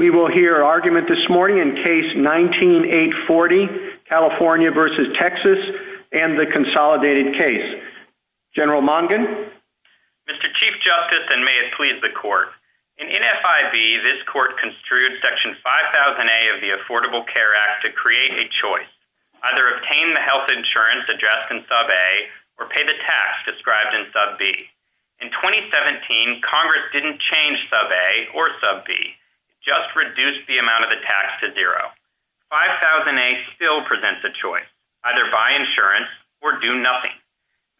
We will hear argument this morning in case 19-840, California versus Texas, and the consolidated case. General Mongan. Mr. Chief Justice, and may it please the Court, in NFIB, this Court construed Section 5000A of the Affordable Care Act to create a choice: either obtain the health insurance addressed in Sub A or pay the tax described in Sub B. In 2017, Congress didn't change Sub A or Sub B. It just reduced the amount of the tax to zero. 5000A still presents a choice: either buy insurance or do nothing.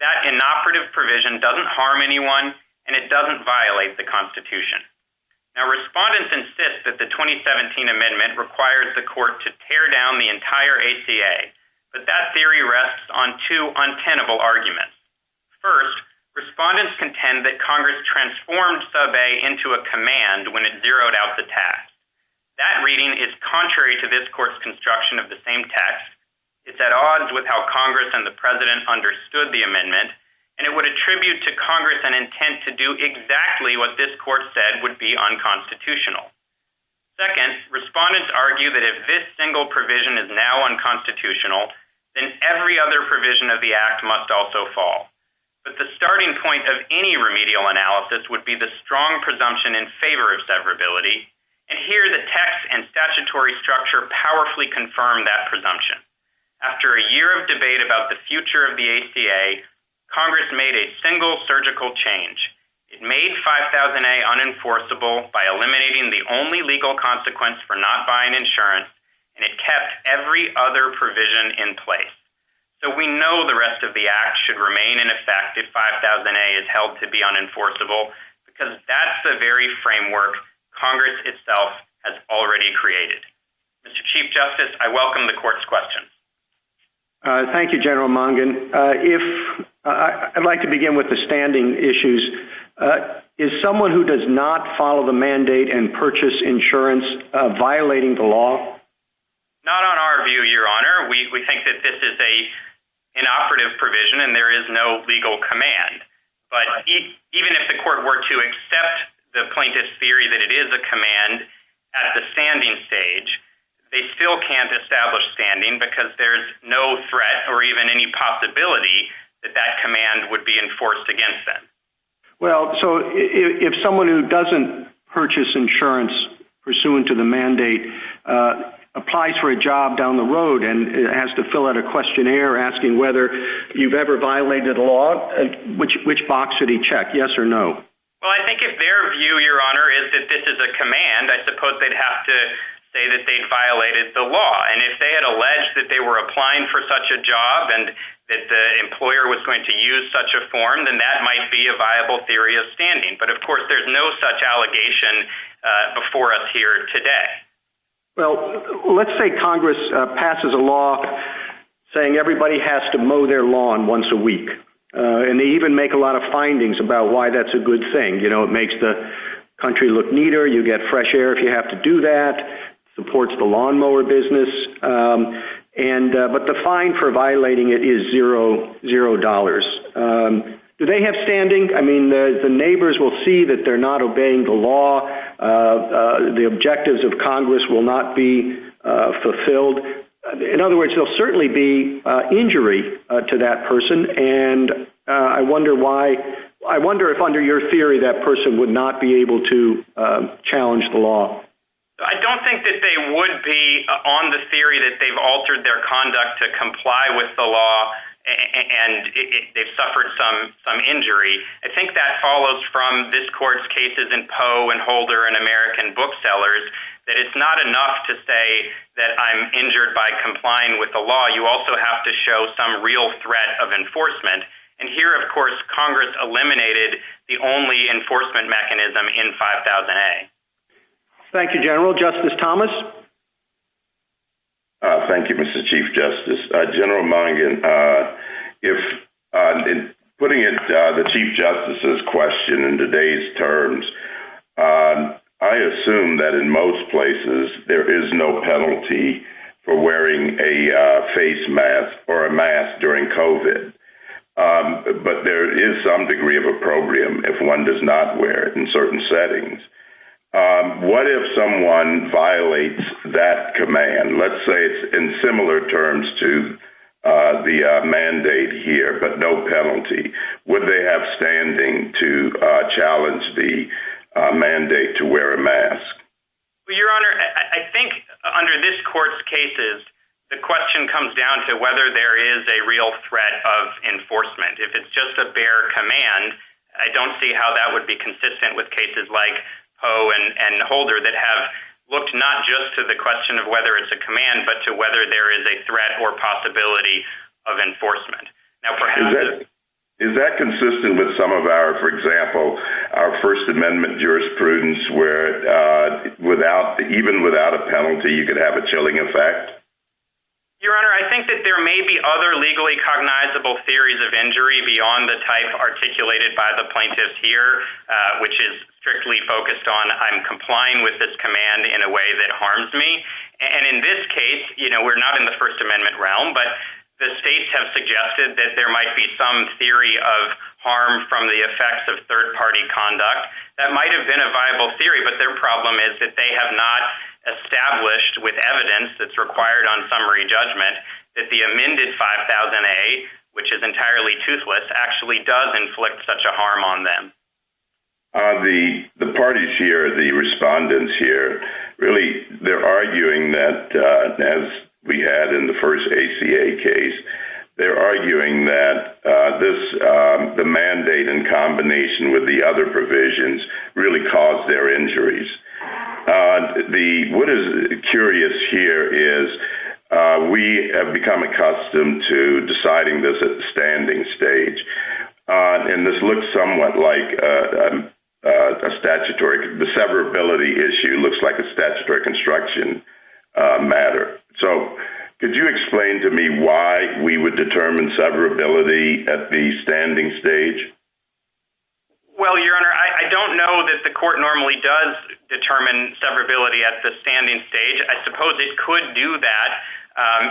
That inoperative provision doesn't harm anyone, and it doesn't violate the Constitution. Now, respondents insist that the 2017 amendment requires the Court to tear down the entire ACA, but that theory rests on two untenable arguments. First, respondents contend that Congress transformed Sub A into a command when it zeroed out the tax. That reading is contrary to this Court's construction of the same text. It's at odds with how Congress and the President understood the amendment, and it would attribute to Congress an intent to do exactly what this Court said would be unconstitutional. Second, respondents argue that if this single provision is now unconstitutional, then every other provision of the Act must also fall. But the starting point of any remedial analysis would be the strong presumption in favor of severability, and here the text and statutory structure powerfully confirm that presumption. After a year of debate about the future of the ACA, Congress made a single surgical change. It made 5000A unenforceable by eliminating the only legal consequence for not buying insurance, and it kept every other provision in place. So we know the rest of the Act should remain in effect if 5000A is held to be unenforceable, because that's the very framework Congress itself has already created. Mr. Chief Justice, I welcome the Court's questions. Thank you, General Mongan. I'd like to begin with the standing issues. Is someone who does not follow the mandate and purchase insurance violating the law? Not on our view, Your Honor. We think that this is an inoperative provision and there is no legal command. But even if the Court were to accept the plaintiff's theory that it is a command at the standing stage, they still can't establish standing because there's no threat or even any possibility that that command would be enforced against them. Well, so if someone who doesn't purchase insurance pursuant to the mandate applies for a job down the road and has to fill out a questionnaire asking whether you've ever violated the law, which box should he check, yes or no? Well, I think if their view, Your Honor, is that this is a command, I suppose they'd have to say that they'd violated the law. And if they had alleged that they were applying for such a job and that the employer was going to use such a form, then that might be a viable theory of standing. But of course, there's no such allegation before us here today. Well, let's say Congress passes a law saying everybody has to mow their lawn once a week. And they even make a lot of findings about why that's a good thing. You know, it makes the country look neater, you get fresh air if you have to do that, supports the lawnmower business, but the fine for violating it is $0. Do they have standing? I mean, the neighbors will see that they're not obeying the law. The objectives of Congress will not be fulfilled. In other words, there'll certainly be injury to that person, and I wonder if under your theory that person would not be able to challenge the law. I don't think that they would be on the theory that they've altered their conduct to comply with the law and they've suffered some injury. I think that follows from this Court's cases in Poe and Holder and American Booksellers, that it's not enough to say that I'm injured by complying with the law. You also have to show some real threat of enforcement. And here, of course, Congress eliminated the only enforcement mechanism in 5000A. Thank you, General. Justice Thomas? Thank you, Mr. Chief Justice. General Mongan, in putting it the Chief Justice's question in today's terms, I assume that in most places there is no penalty for wearing a face mask or a mask during COVID. But there is some degree of opprobrium if one does not wear it in certain settings. What if someone violates that command? Let's say it's in similar terms to the mandate here, but no penalty. Would they have standing to challenge the mandate to wear a mask? Well, Your Honor, I think under this court's cases, the question comes down to whether there is a real threat of enforcement. If it's just a bare command, I don't see how that would be consistent with cases like Poe and Holder that have looked not just to the question of whether it's a command, but to whether there is a threat or possibility of enforcement. Now, perhaps... Is that consistent with some of our, for example, our First Amendment jurisprudence where even without a penalty, you could have a chilling effect? Your Honor, I think that there may be other legally cognizable theories of injury beyond the type articulated by the plaintiffs here, which is strictly focused on I'm complying with this command in a way that harms me. And in this case, we're not in the First Amendment realm, but the states have suggested that there might be some theory of harm from the effects of third-party conduct. That might have been a viable theory, but their problem is that they have not established with evidence that's required on summary judgment that the amended 5000A, which is entirely toothless, actually does inflict such a harm on them. The parties here, the respondents here, really, they're arguing that, as we had in the first ACA case, they're arguing that the mandate in combination with the other provisions really caused their injuries. What is curious here is we have become accustomed to deciding this at the standing stage, and this looks somewhat like a statutory, the severability issue looks like a statutory construction matter. So could you explain to me why we would determine severability at the standing stage? Well, Your Honor, I don't know that the court normally does determine severability at the standing stage. I suppose it could do that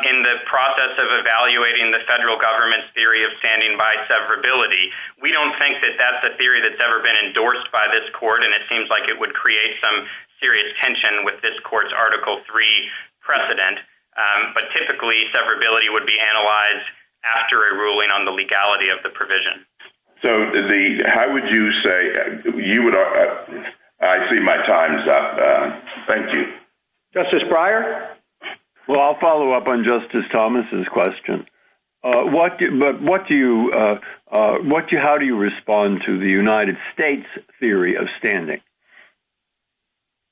in the process of evaluating the federal government's theory of standing by severability. We don't think that that's a theory that's ever been endorsed by this court, and it seems like it would create some serious tension with this court's Article 3 precedent. But typically, severability would be analyzed after a ruling on the legality of the provision. So, how would you say you would? I see my time's up. Thank you, Justice Breyer. Well, I'll follow up on Justice Thomas's question. How do you respond to the United States theory of standing?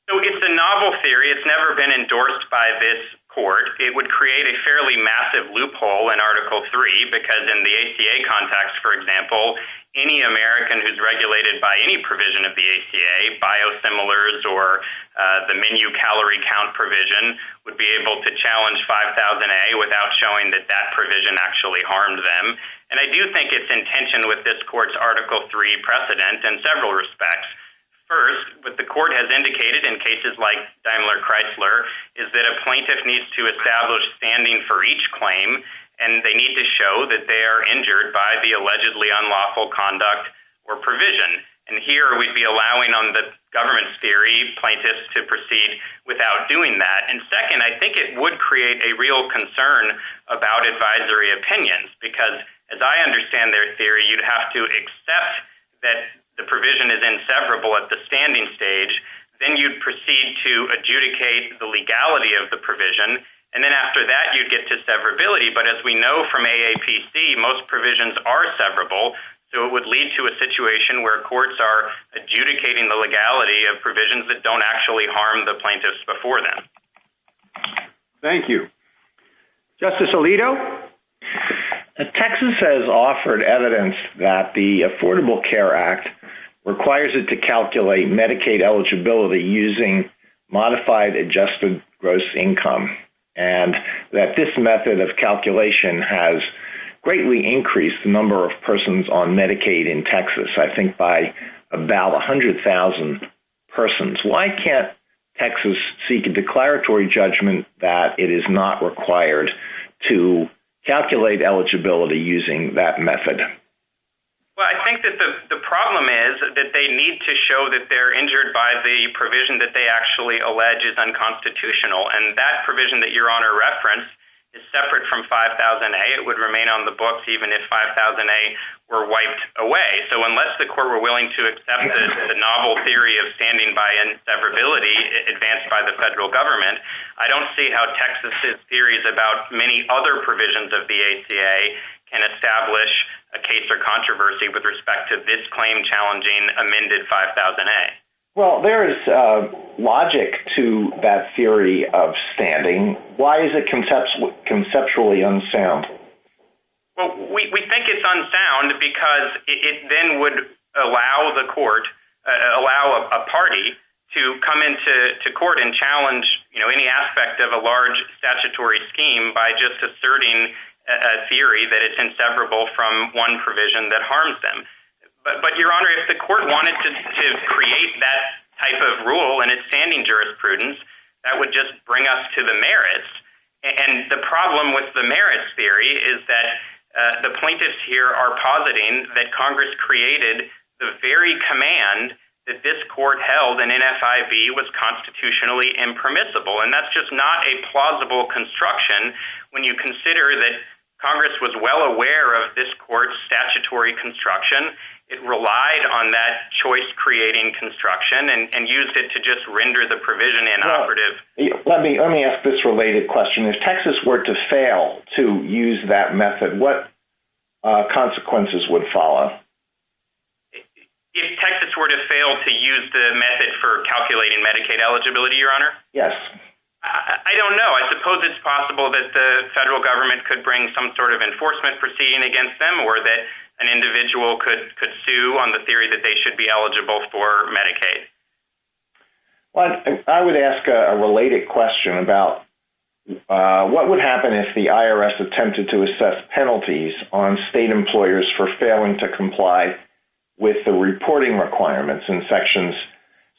So it's a novel theory. It's never been endorsed by this court. It would create a fairly massive loophole in Article 3 because in the ACA context, for example, any American who's regulated by any provision of the ACA, biosimilars or the menu calorie count provision, would be able to challenge 5000A without showing that that provision actually harmed them. And I do think it's in tension with this court's Article 3 precedent in several respects. First, what the court has indicated in cases like Daimler-Chrysler is that a plaintiff needs to establish standing for each claim, and they need to show that they are injured by the allegedly unlawful conduct or provision. And here we'd be allowing on the government's theory plaintiffs to proceed without doing that. And second, I think it would create a real concern about advisory opinions because, as I understand their theory, you'd have to accept that the provision is inseverable at the standing stage, then you'd proceed to adjudicate the legality of the provision, and then after that you'd get to severability. But as we know from AAPC, most provisions are severable, so it would lead to a situation where courts are adjudicating the legality of provisions that don't actually harm the plaintiffs before them. Thank you. Justice Alito? Texas has offered evidence that the Affordable Care Act requires it to calculate Medicaid eligibility using modified adjusted gross income, and that this method of calculation has greatly increased the number of persons on Medicaid in Texas, I think by about 100,000 persons. Why can't Texas seek a declaratory judgment that it is not required to calculate eligibility using that method? Well, I think that the problem is that they need to show that they're injured by the provision that they actually allege is unconstitutional, and that provision that Your Honor referenced is separate from 5000A. It would remain on the books even if 5000A were wiped away. So unless the court were willing to accept the novel theory of standing by inseverability advanced by the federal government, I don't see how Texas's theories about many other provisions of the ACA can establish a case or controversy with respect to this claim challenging amended 5000A. Well, there is logic to that theory of standing. Why is it conceptually unsound? Well, we think it's unsound because it then would allow the court, allow a party to come into court and challenge, any aspect of a large statutory scheme by just asserting a theory that it's inseparable from one provision that harms them. But Your Honor, if the court wanted to create that type of rule in its standing jurisprudence, that would just bring us to the merits. And the problem with the merits theory is that the plaintiffs here are positing that Congress created the very command that this court held in NFIB was constitutionally impermissible. And that's just not a plausible construction when you consider that Congress was well aware of this court's statutory construction. It relied on that choice-creating construction and used it to just render the provision inoperative. Let me ask this related question. If Texas were to fail to use that method, what consequences would follow? If Texas were to fail to use the method for calculating Medicaid eligibility, Your Honor? Yes. I don't know. I suppose it's possible that the federal government could bring some sort of enforcement proceeding against them, or that an individual could sue on the theory that they should be eligible for Medicaid. Well, I would ask a related question about what would happen if the IRS attempted to assess penalties on state employers for failing to comply with the reporting requirements in sections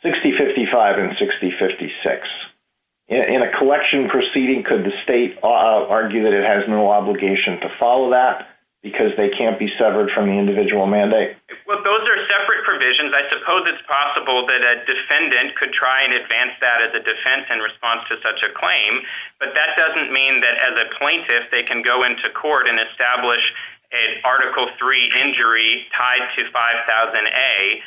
6055 and 6056. In a collection proceeding, could the state argue that it has no obligation to follow that because they can't be severed from the individual mandate? Well, those are separate provisions. I suppose it's possible that a defendant could try and advance that as a defense in response to such a claim, but that doesn't mean that as a plaintiff they can go into court and establish an Article 3 injury tied to 5000A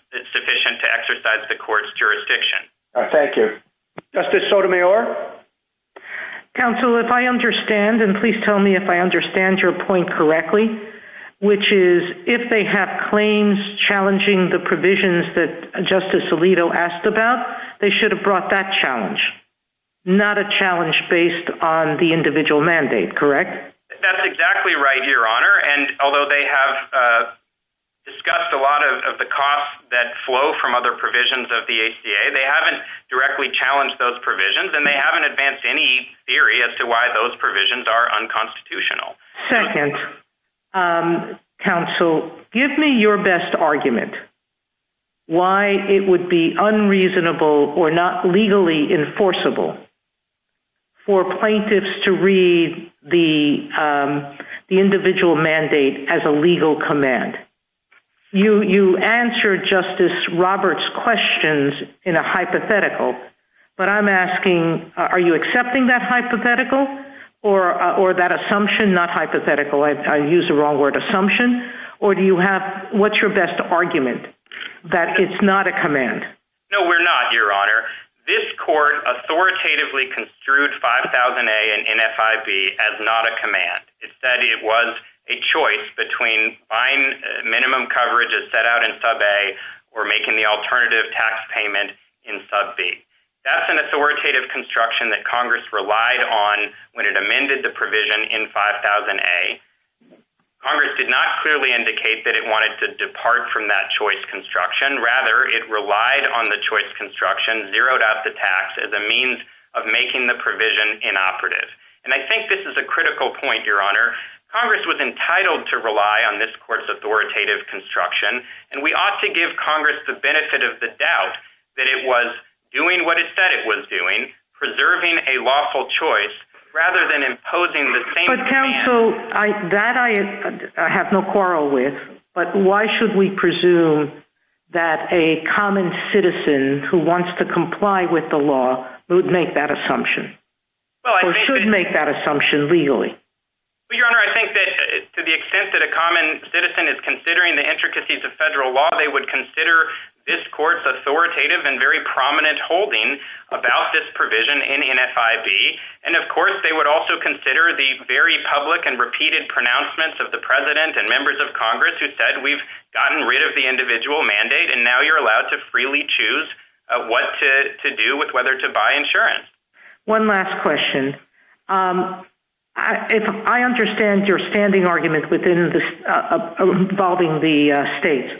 that's sufficient to exercise the court's jurisdiction. Thank you. Justice Sotomayor? Counsel, if I understand, and please tell me if I understand your point correctly, which is if they have claims challenging the provisions that Justice Alito asked about, they should have brought that challenge, not a challenge based on the individual mandate, correct? That's exactly right, Your Honor, and although they have discussed a lot of the costs that flow from other provisions of the ACA, they haven't directly challenged those provisions, and they haven't advanced any theory as to why those provisions are unconstitutional. Second, counsel, give me your best argument why it would be unreasonable or not legally enforceable for plaintiffs to read the individual mandate as a legal command. You answered Justice Roberts' questions in a hypothetical, but I'm asking, are you accepting that hypothetical or that assumption, not hypothetical, I used the wrong word, assumption, or do you have, what's your best argument that it's not a command? No, we're not, Your Honor. This court authoritatively construed 5000A and NFIB as not a command. It said it was a choice between buying minimum coverage as set out in Sub A or making the alternative tax payment in Sub B. That's an authoritative construction that Congress relied on when it amended the provision in 5000A. Congress did not clearly indicate that it wanted to depart from that choice construction. Rather, it relied on the choice construction, zeroed out the tax as a means of making the provision inoperative. And I think this is a critical point, Your Honor. Congress was entitled to rely on this court's authoritative construction, and we ought to give Congress the benefit of the doubt that it was doing what it said it was doing, preserving a lawful choice, rather than imposing the same But counsel, I have no quarrel with, but why should we presume that a common citizen who wants to comply with the law would make that assumption, or should make that assumption legally? Well, Your Honor, I think that to the extent that a common citizen is considering the intricacies of federal law, they would consider this court's authoritative and very prominent holding about this provision in NFIB. And of course, they would also consider the very public and repeated pronouncements of the President and members of Congress who said, we've gotten rid of the individual mandate, and now you're allowed to freely choose what to do with whether to buy insurance. One last question. If I understand your standing argument within this involving the states,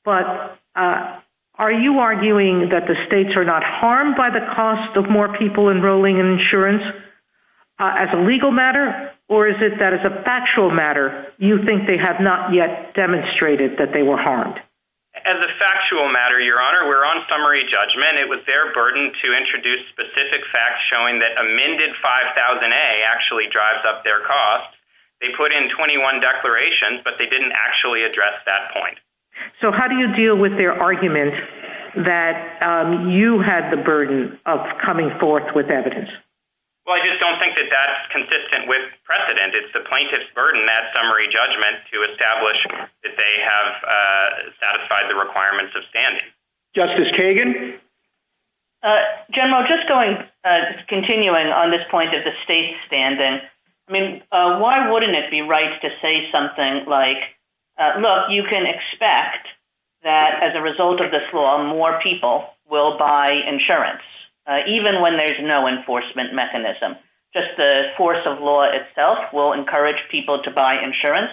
but are you arguing that the states are not harmed by the cost of more people enrolling in insurance as a legal matter, or is it that as a factual matter you think they have not yet demonstrated that they were harmed? As a factual matter, Your Honor, we're on summary judgment. It was their burden to introduce specific facts showing that amended 5000A actually drives up their costs. They put in 21 declarations, but they didn't actually address that point. So how do you deal with their argument that you had the burden of coming forth with evidence? Well, I just don't think that that's consistent with precedent. It's the plaintiff's burden at summary judgment to establish that they have satisfied the requirements of standing. Justice Kagan? General, just continuing on this point of the state's standing, I mean, why wouldn't it be right to say something like, look, you can expect that as a result of this law, more people will buy insurance, even when there's no enforcement mechanism. Just the force of law itself will encourage people to buy insurance.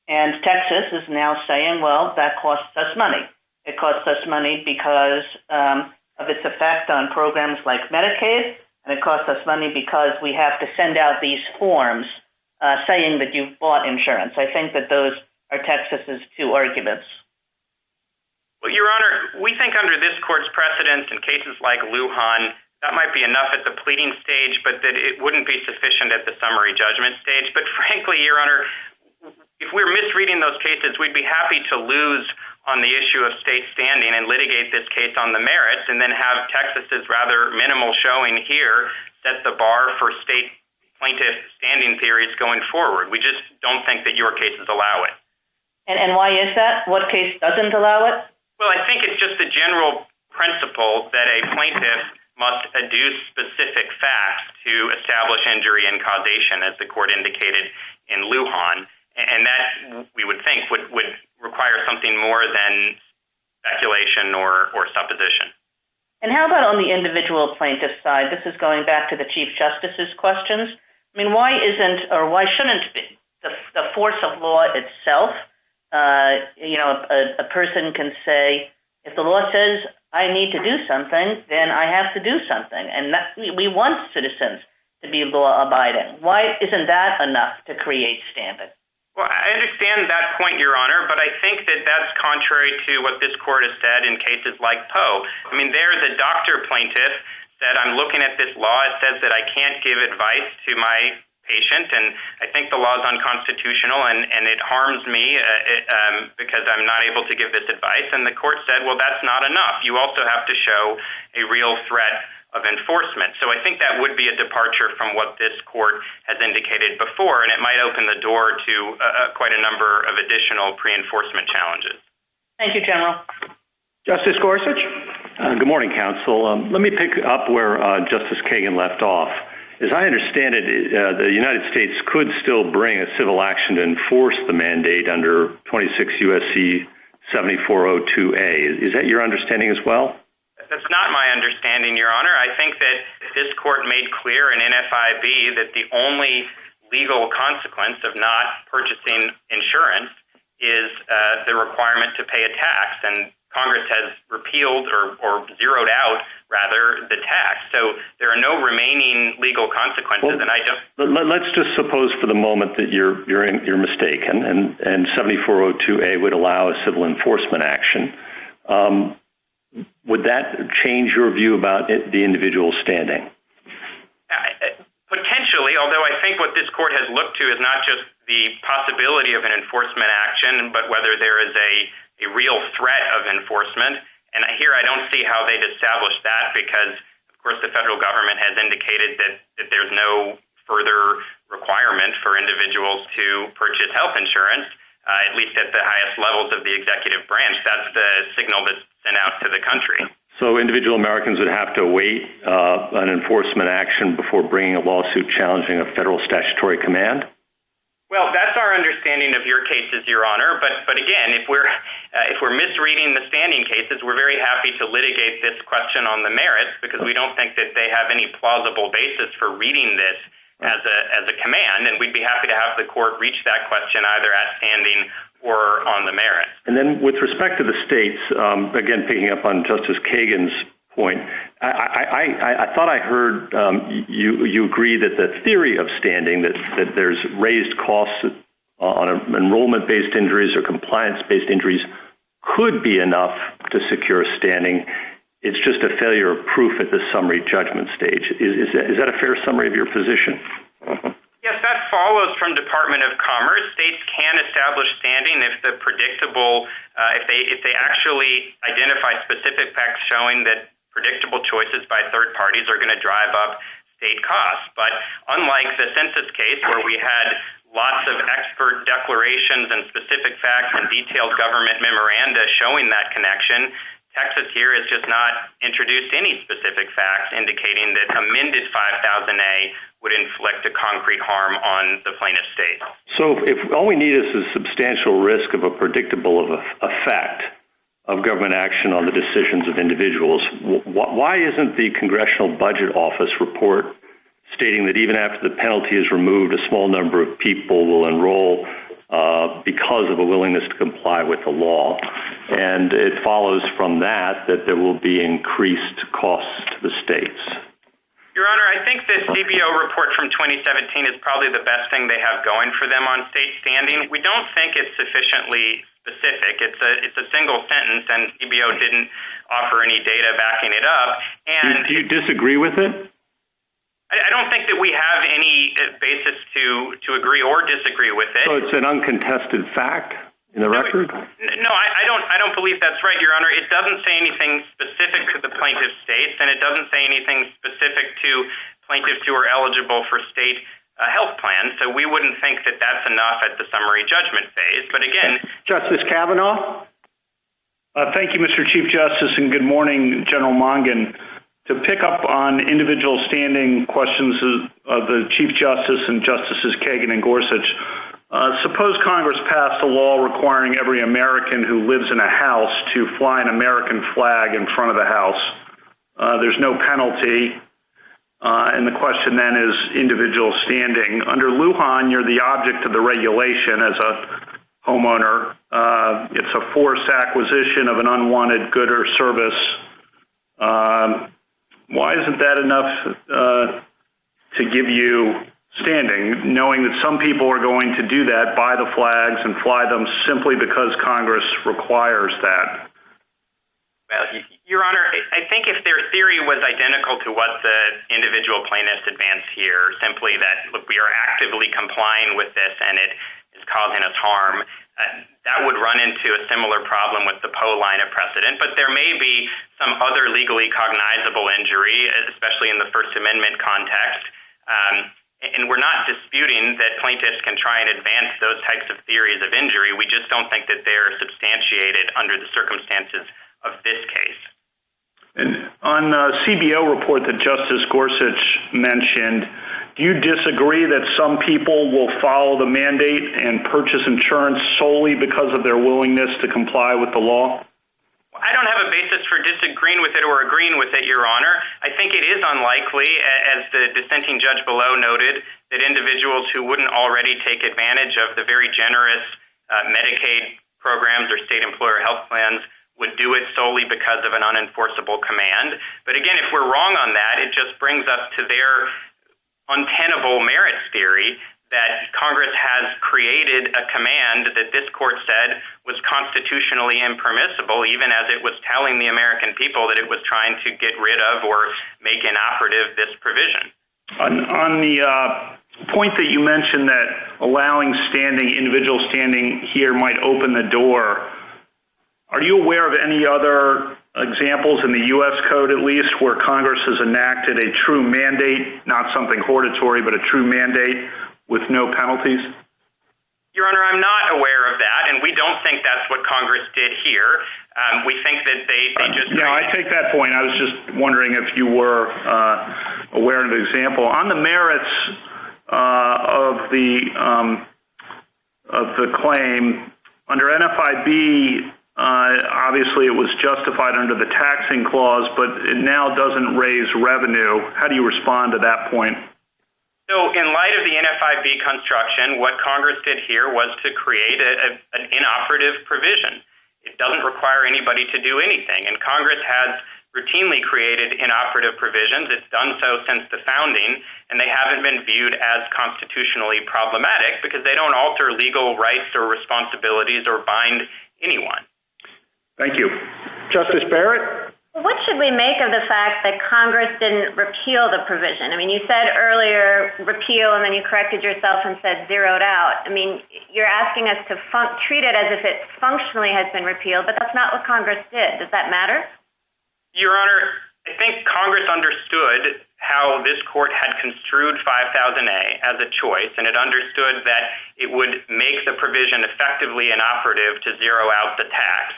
And Texas is now saying, well, that costs us money. It costs us money because of its effect on programs like Medicaid, and it costs us money because we have to send out these forms saying that you've bought insurance. I think that those are Texas's two arguments. Well, Your Honor, we think under this court's precedents in cases like Lujan, that might be enough at the pleading stage, but that it wouldn't be sufficient at the summary judgment stage. But frankly, Your Honor, if we're misreading those cases, we'd be happy to lose on the issue of state standing and litigate this case on the merits and then have Texas's rather minimal showing here set the bar for state plaintiff standing theories going forward. We just don't think that your cases allow it. And why is that? What case doesn't allow it? Well, I think it's just a general principle that a plaintiff must adduce specific facts to establish injury and causation, as the court indicated in Lujan. And that, we would think, would require something more than speculation or supposition. And how about on the individual plaintiff side? This is going back to the Chief Justice's questions. I mean, why isn't, or why shouldn't the force of law itself, a person can say, if the law says I need to do something, then I have to do something. And that, we want citizens to be law-abiding. Why isn't that enough to create standing? Well, I understand that point, Your Honor, but I think that that's contrary to what this court has said in cases like Poe. I mean, there the doctor plaintiff said, I'm looking at this law. It says that I can't give advice to my patient, and I think the law is unconstitutional, and it harms me because I'm not able to give this advice. And the court said, well, that's not enough. You also have to show a real threat of enforcement. So I think that would be a departure from what this court has indicated before, and it might open the door to quite a number of additional pre-enforcement challenges. Thank you, General. Justice Gorsuch? Good morning, counsel. Let me pick up where Justice Kagan left off. As I understand it, the United States could still bring a civil action to enforce the mandate under 26 U.S.C. 7402A. Is that your understanding as well? That's not my understanding, Your Honor. I think that this court made clear in NFIB that the only legal consequence of not purchasing insurance is the requirement to pay a tax, and Congress has repealed or zeroed out, rather, the tax. So there are no remaining legal consequences, and I don't... Let's just suppose for the moment that you're mistaken, and 7402A would allow a civil enforcement action. Would that change your view about the individual standing? Potentially, although I think what this court has looked to is not just the possibility of an enforcement action, but whether there is a real threat of enforcement. And here I don't see how they'd establish that because, of course, the federal government has indicated that there's no further requirement for individuals to purchase health insurance, at least at the highest levels of the executive branch. That's the signal that's sent out to the country. So individual Americans would have to await an enforcement action before bringing a lawsuit challenging a federal statutory command? Well, that's our understanding of your cases, Your Honor. But again, if we're misreading the standing cases, we're very happy to litigate this question on the merits because we don't think that they have any plausible basis for reading this as a command, and we'd be happy to have the court reach that question either at standing or on the merits. And then with respect to the states, again, picking up on Justice Kagan's point, I thought I heard you agree that the theory of standing, that there's raised costs on enrollment-based injuries or compliance-based injuries could be enough to secure standing. It's just a failure of proof at the summary judgment stage. Is that a fair summary of your position? Yes, that follows from Department of Commerce. States can establish standing if the predictable, if they actually identify specific facts showing that predictable choices by third parties are going to drive up state costs. But unlike the census case where we had lots of expert declarations and specific facts and detailed government memoranda showing that connection, Texas here has just not introduced any specific facts indicating that amended 5000A would inflict a concrete harm on the plaintiff state. So if all we need is a substantial risk of a predictable effect of government action on the decisions of individuals, why isn't the Congressional Budget Office report stating that even after the penalty is removed, a small number of people will enroll because of a willingness to comply with the law? And it follows from that there will be increased costs to the states. Your Honor, I think the CBO report from 2017 is probably the best thing they have going for them on state standing. We don't think it's sufficiently specific. It's a single sentence, and CBO didn't offer any data backing it up. And do you disagree with it? I don't think that we have any basis to agree or disagree with it. So it's an uncontested fact in the record? No, I don't believe that's right, Your Honor. It doesn't say anything specific to the plaintiff states, and it doesn't say anything specific to plaintiffs who are eligible for state health plans. So we wouldn't think that that's enough at the summary judgment phase. But again, Justice Kavanaugh? Thank you, Mr. Chief Justice, and good morning, General Mongan. To pick up on individual standing questions of the Chief Justice and Justices Kagan and Gorsuch, suppose Congress passed a law requiring every American who lives in a house to fly an American flag in front of the house. There's no penalty, and the question then is individual standing. Under Lujan, you're the object of the regulation as a homeowner. It's a forced acquisition of an unwanted good or service. Why isn't that enough to give you standing, knowing that some people are going to do that, buy the flags and fly them simply because Congress requires that? Well, Your Honor, I think if their theory was identical to what the individual plaintiffs advanced here, simply that, look, we are actively complying with this and it is causing us harm, that would run into a similar problem with the Poe line of precedent. But there may be some other legally cognizable injury, especially in the First Amendment context. And we're not disputing that plaintiffs can try and advance those types of theories of injury. We just don't think that they're substantiated under the circumstances of this case. And on the CBO report that Justice Gorsuch mentioned, do you disagree that some people will follow the mandate and purchase insurance solely because of their willingness to comply with the law? I don't have a basis for disagreeing with it or agreeing with it, Your Honor. I think it is unlikely, as the dissenting judge below noted, that individuals who wouldn't already take advantage of the very generous Medicaid programs or state employer health plans would do it solely because of an unenforceable command. But again, if we're wrong on that, it just brings us to their untenable merits theory that Congress has created a command that this court said was constitutionally impermissible, even as it was telling the American people that it was trying to get rid of or make inoperative this provision. On the point that you mentioned that allowing individual standing here might open the door, are you aware of any other examples in the U.S. Code, at least, where Congress has enacted a true mandate, not something hortatory, but a true mandate with no penalties? Your Honor, I'm not aware of that, and we don't think that's what Congress did here. We think that they just... Yeah, I take that point. I was just wondering if you were aware of an example. On the merits of the claim, under NFIB, obviously it was justified under the taxing clause, but it now doesn't raise revenue. How do you respond to that point? So in light of the NFIB construction, what Congress did here was to create an inoperative provision. It doesn't require anybody to do anything, and Congress has routinely created inoperative provisions. It's done so since the founding, and they haven't been viewed as constitutionally problematic because they don't alter legal rights or responsibilities or bind anyone. Thank you. Justice Barrett? What should we make of the fact that Congress didn't repeal the provision? I mean, you said earlier repeal, and then you corrected yourself and said zeroed out. I mean, you're asking us to treat it as if it functionally has been repealed, but that's not what Congress did. Does that matter? Your Honor, I think Congress understood how this court had construed 5000A as a choice, and it understood that it would make the provision effectively inoperative to zero out the tax.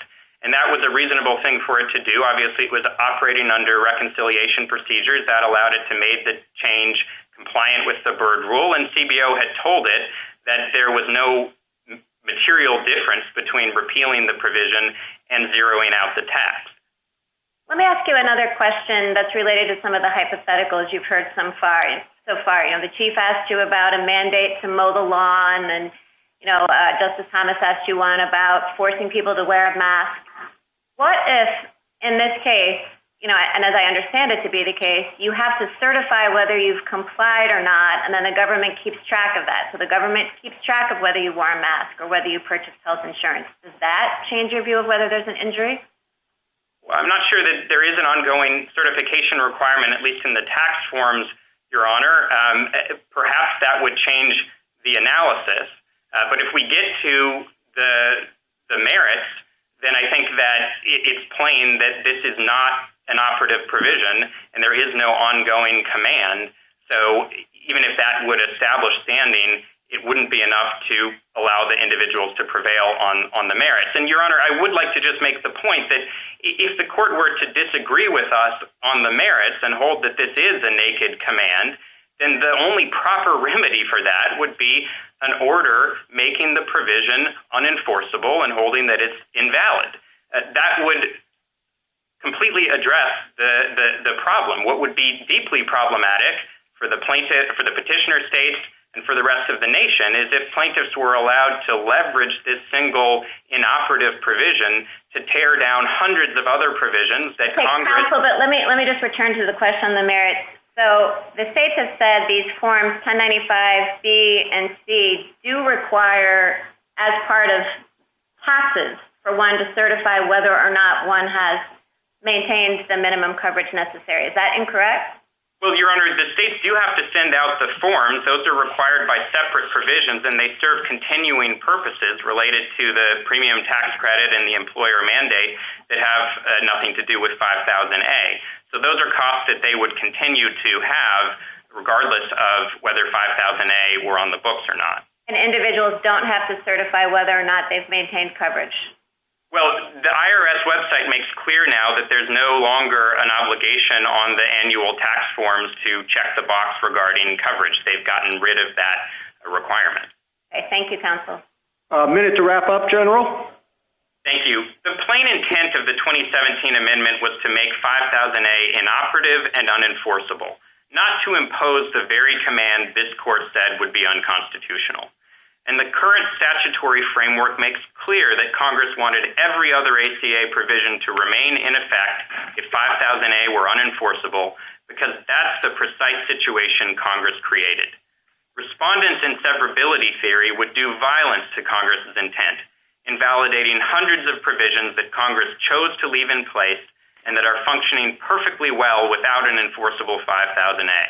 And that was a reasonable thing for it to do. Obviously, it was operating under reconciliation procedures that allowed it to make the change compliant with the Byrd Rule, and CBO had told it that there was no material difference between repealing the provision and zeroing out the tax. Let me ask you another question that's related to some of the hypotheticals you've heard so far. You know, the Chief asked you about a mandate to mow the lawn, and Justice Thomas asked you one about forcing people to wear a mask. What if, in this case, and as I understand it to be the case, you have to certify whether you've complied or not, and then the government keeps track of that. So the government keeps track of whether you wore a mask or whether you purchased health insurance. Does that change your view of whether there's an injury? Well, I'm not sure that there is an ongoing certification requirement, at least in the tax forms, Your Honor. Perhaps that would change the analysis. But if we get to the merits, then I think that it's plain that this is not an operative provision and there is no ongoing command. So even if that would establish standing, it wouldn't be enough to allow the individuals to prevail on the merits. And, Your Honor, I would like to just make the point that if the court were to disagree with us on the merits and hold that this is a naked command, then the only proper remedy for that would be an order making the provision unenforceable and holding that it's invalid. That would completely address the problem. What would be deeply problematic for the plaintiff, for the petitioner states, and for the rest of the nation is if plaintiffs were allowed to leverage this single inoperative provision to tear down hundreds of other provisions that Congress... Counsel, but let me just return to the question on the merits. So the states have said these forms 1095B and C do require, as part of taxes, for one to certify whether or not one has maintained the minimum coverage necessary. Is that incorrect? Well, Your Honor, the states do have to send out the forms. Those are required by separate provisions, and they serve continuing purposes related to the premium tax credit and the employer mandate that have nothing to do with 5000A. So those are costs that they would continue to have regardless of whether 5000A were on the books or not. And individuals don't have to certify whether or not they've maintained coverage? Well, the IRS website makes clear now that there's no longer an obligation on the annual tax forms to check the box regarding coverage. They've gotten rid of that requirement. Okay, thank you, counsel. A minute to wrap up, General. Thank you. The plain intent of the 2017 amendment was to make 5000A inoperative and unenforceable, not to impose the very command this court said would be unconstitutional. And the current statutory framework makes clear that Congress wanted every other ACA provision to remain in effect if 5000A were unenforceable, because that's the precise situation Congress created. Respondents in severability theory would do violence to Congress's intent, invalidating hundreds of provisions that Congress chose to leave in place and that are functioning perfectly well without an enforceable 5000A.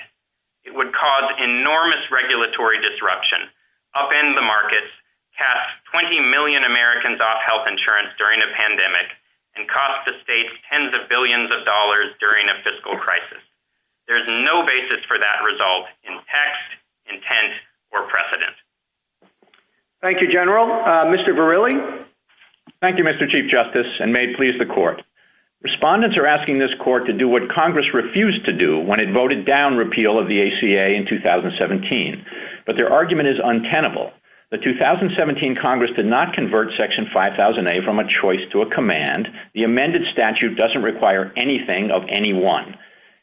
It would cause enormous regulatory disruption, upend the markets, cast 20 million Americans off health insurance during a pandemic, and cost the states tens of billions of dollars during a fiscal crisis. There's no basis for that result in text, intent, or precedent. Thank you, General. Mr. Verrilli? Thank you, Mr. Chief Justice, and may it please the Court. Respondents are asking this Court to do what Congress refused to do when it voted down repeal of the ACA in 2017, but their argument is untenable. The 2017 Congress did not convert Section 5000A from a choice to a command. The amended statute doesn't require anything of anyone.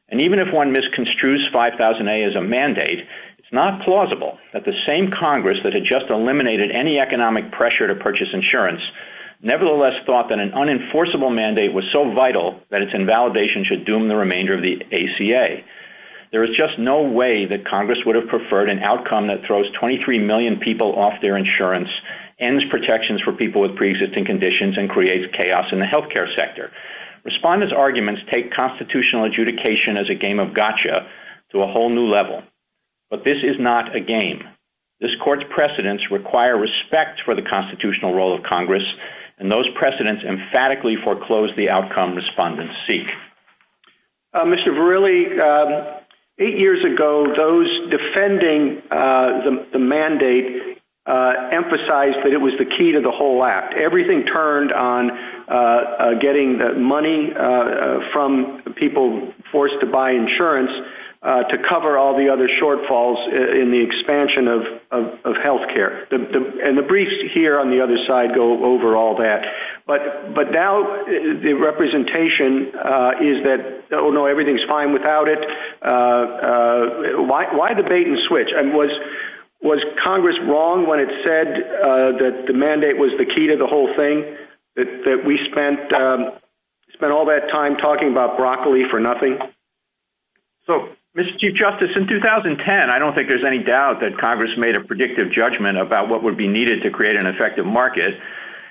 And even if one misconstrues 5000A as a mandate, it's not plausible that the same Congress that had just eliminated any economic pressure to purchase insurance nevertheless thought that an unenforceable mandate was so vital that its invalidation should doom the remainder of the ACA. There is just no way that Congress would have preferred an outcome that throws 23 million people off their insurance, ends protections for people with pre-existing conditions, and creates chaos in the healthcare sector. Respondents' arguments take constitutional adjudication as a game of gotcha to a whole new level. But this is not a game. This Court's precedents require respect for the constitutional role of Congress, and those precedents emphatically foreclose the outcome respondents seek. Mr. Verrilli, 8 years ago, those defending the mandate emphasized that it was the key to the whole act. Everything turned on getting the money from people forced to buy insurance to cover all the other shortfalls in the expansion of health care. And the briefs here on the other side go over all that. But now the representation is that, oh no, everything's fine without it. Why the bait and switch? And was Congress wrong when it said that the mandate was the key to the whole thing? That we spent all that time talking about broccoli for nothing? So, Mr. Chief Justice, in 2010, I don't think there's any doubt that Congress made a predictive judgment about what would be needed to create an effective market,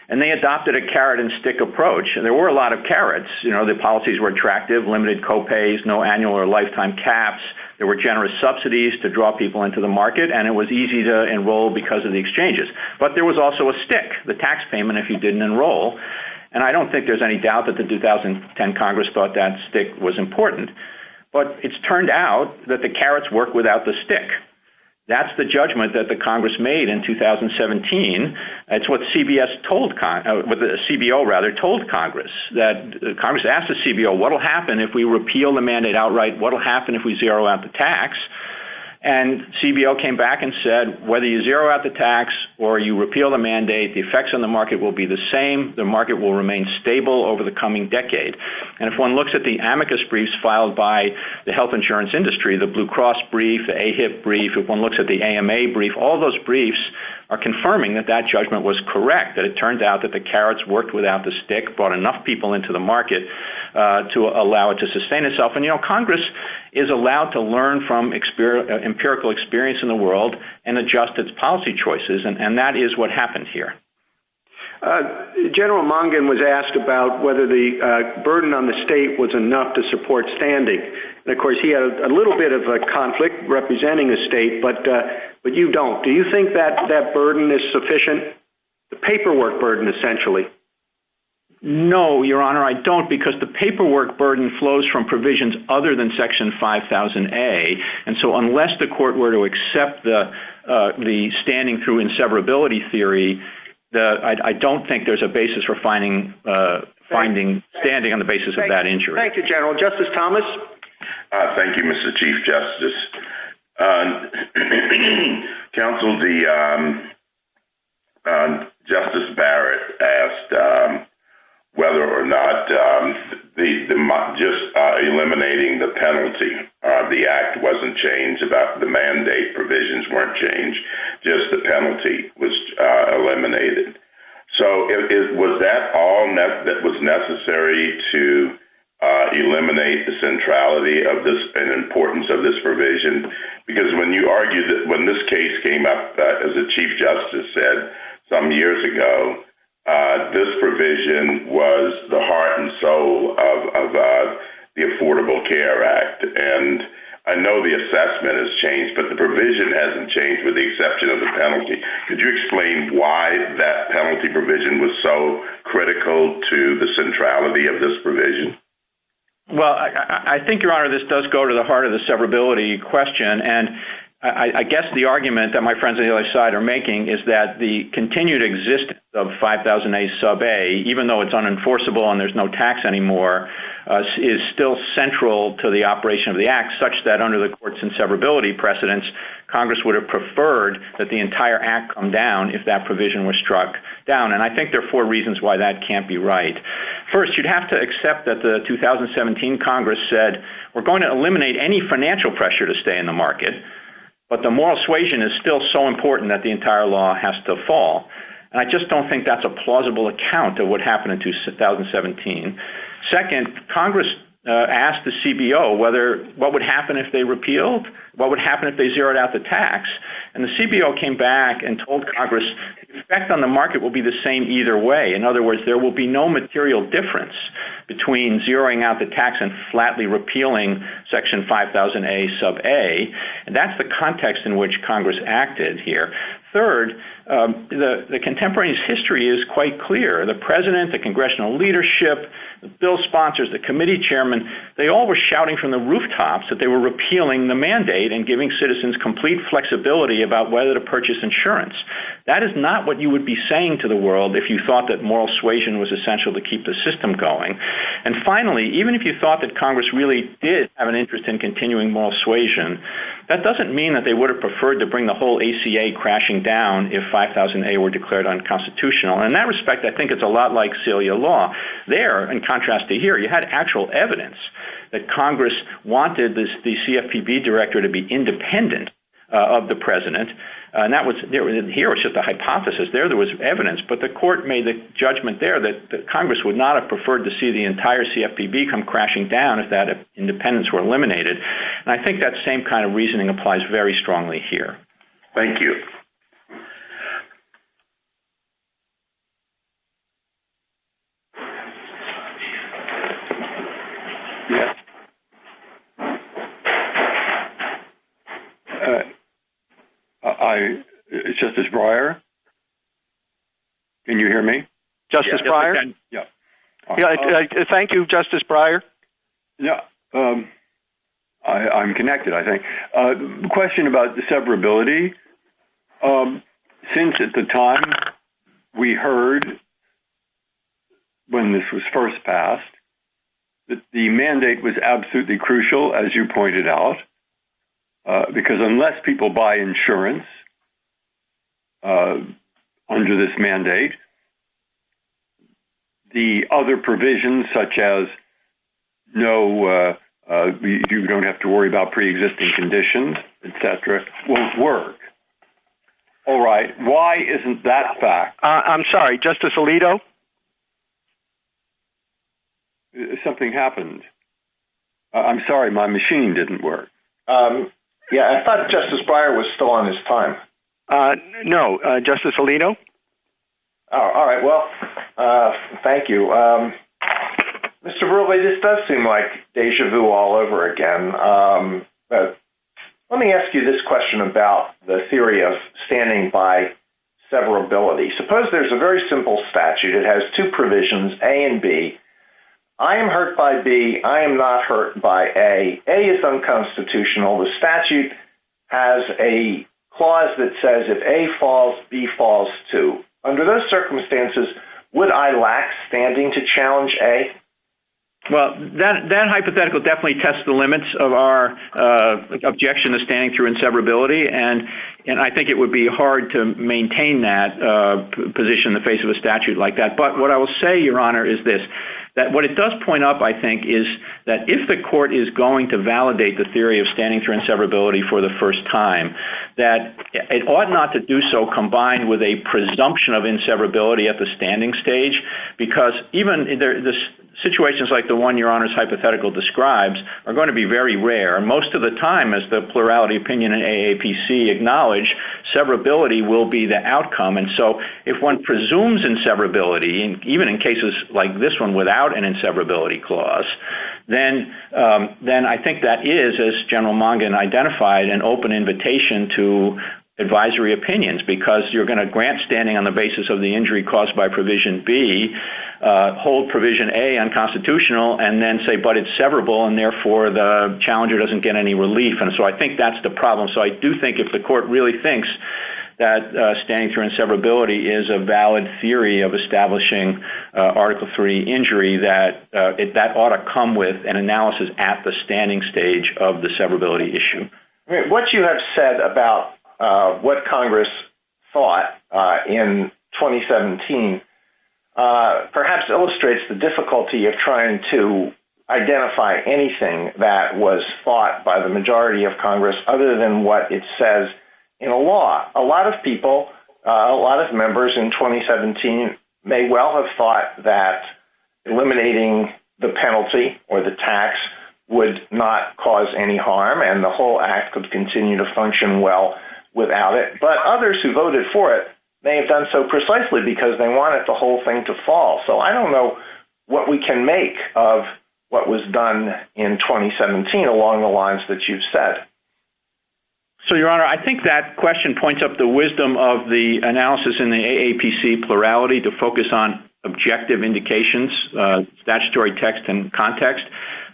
and they adopted a carrot and stick approach. And there were a lot of carrots. You know, the policies were attractive, limited copays, no annual or lifetime caps. There were generous subsidies to draw people into the market, and it was easy to enroll because of the exchanges. But there was also a stick, the tax payment if you didn't enroll. And I don't think there's any doubt that the 2010 Congress thought that stick was important. But it's turned out that the carrots work without the stick. That's the judgment that the Congress made in 2017. It's what what the CBO told Congress. That Congress asked the CBO, what'll happen if we repeal the mandate outright? What'll happen if we zero out the tax? And CBO came back and said, whether you zero out the tax or you repeal the mandate, the effects on the market will be the same. The market will remain stable over the coming decade. And if one looks at the amicus briefs filed by the health insurance industry, the Blue Cross brief, the AHIP brief, if one looks at the AMA brief, all those briefs are confirming that that judgment was correct, that it turned out that the carrots worked without the stick, brought enough people into the market to allow it to sustain itself. And, you know, Congress is allowed to learn from empirical experience in the world and adjust its policy choices, and that is what happened here. General MONGAN was asked about whether the burden on the state was enough to support standing. And, of course, he had a little bit of a conflict representing a state, but you don't. Do you think that burden is sufficient? The paperwork burden, essentially. No, Your Honor, I don't, because the paperwork burden flows from provisions other than Section 5000A. And so unless the court were to accept the standing through inseverability theory, I don't think there's a basis for finding standing on the basis of that injury. Thank you, General. Justice Thomas? Thank you, Mr. Chief Justice. Counsel, Justice Barrett asked whether or not eliminating the penalty of the act wasn't changed, about the mandate provisions weren't changed, just the penalty was eliminated. So was that all that was necessary to eliminate the centrality of this and importance of this provision? Because when you argued that when this case came up, as the Chief Justice said some years ago, this provision was the heart and soul of the Affordable Care Act, and I know the assessment has changed, but the provision hasn't changed with the exception of the penalty. Could you explain why that penalty provision was so critical to the centrality of this provision? Well, I think, Your Honor, this does go to the heart of the severability question, and I guess the argument that my friends on the other side are making is that the continued existence of 5000A sub A, even though it's unenforceable and there's no tax anymore, is still central to the operation of the Act, such that under the court's inseverability precedents, Congress would have preferred that the entire Act come down if that provision was struck down. And I think there are 4 reasons why that can't be right. First, you'd have to accept that the 2017 Congress said, we're going to eliminate any financial pressure to stay in the market, but the moral suasion is still so important that the entire law has to fall. And I just don't think that's a plausible account of what happened in 2017. Second, Congress asked the CBO what would happen if they repealed, what would happen if they zeroed out the tax. And the CBO came back and told Congress the effect on the market will be the same either way. In other words, there will be no material difference between zeroing out the tax and flatly repealing Section 5000A sub A. And that's the context in which Congress acted here. Third, the contemporaneous history is quite clear. The president, the congressional leadership, the bill sponsors, the committee chairman, they all were shouting from the rooftops that they were repealing the mandate and giving citizens complete flexibility about whether to purchase insurance. That is not what you would be saying to the world if you thought that moral suasion was essential to keep the system going. And finally, even if you thought that Congress really did have an interest in continuing moral suasion, that doesn't mean that they would have preferred to bring the whole ACA crashing down if 5000A were declared unconstitutional. And in that respect, I think it's a lot like Celia law. There, in contrast to here, you had actual evidence that Congress wanted the CFPB director to be independent of the president. And that was here was just a hypothesis. There was evidence, but the court made the judgment there that Congress would not have preferred to see the entire CFPB come crashing down if that independence were eliminated. And I think that same kind of reasoning applies very strongly here. Thank you. Yes. Justice Breyer, can you hear me? Justice Breyer? Yeah. Thank you, Justice Breyer. Yeah, I'm connected, I think. Question about the severability. Since at the time we heard, when this was first passed, that the mandate was absolutely crucial, as you pointed out, because unless people buy insurance under this mandate, the other provisions, such as you don't have to worry about pre-existing conditions, etc., won't work. All right. Why isn't that fact? I'm sorry, Justice Alito? Something happened. I'm sorry, my machine didn't work. Yeah, I thought Justice Breyer was still on his time. No, Justice Alito? Oh, all right. Well, thank you. Mr. Verrilli, this does seem like deja vu all over again. But let me ask you this question about the theory of standing by severability. Suppose there's a very simple statute. It has 2 provisions, A and B. I am hurt by B. I am not hurt by A. A is unconstitutional. The statute has a clause that says if A falls, B falls too. Under those circumstances, would I lack standing to challenge A? Well, that hypothetical definitely tests the limits of our objection to standing through inseverability, and I think it would be hard to maintain that position in the face of a statute like that. But what I will say, Your Honor, is this, that what it does point up, I think, is that if the court is going to validate the theory of standing through inseverability for the first time, that it ought not to do so combined with a presumption of inseverability at the standing stage, because even the situations like the one Your Honor's hypothetical describes are going to be very rare. And most of the time, as the plurality opinion in AAPC acknowledged, severability will be the outcome. And so if one presumes inseverability, even in cases like this one without an inseverability clause, then I think that is, as General MONGAN identified, an open invitation to advisory opinions, because you're going to grant standing on the basis of the injury caused by Provision B, hold Provision A unconstitutional, and then say, but it's severable, and therefore the challenger doesn't get any relief. And so I think that's the problem. So I do think if the court really thinks that standing through inseverability is a valid theory of establishing Article III injury, that that ought to come with an analysis at the standing stage of the severability issue. What you have said about what Congress thought in 2017 perhaps illustrates the difficulty of trying to identify anything that was thought by the majority of Congress other than what it says in a law. A lot of people, a lot of members in 2017 may well have thought that eliminating the penalty or the tax would not cause any harm and the whole act could continue to function well without it. But others who voted for it may have done so precisely because they wanted the whole thing to fall. So I don't know what we can make of what was done in 2017 along the lines that you've said. So, Your Honor, I think that question points up the wisdom of the analysis in the AAPC plurality to focus on objective indications, statutory text and context.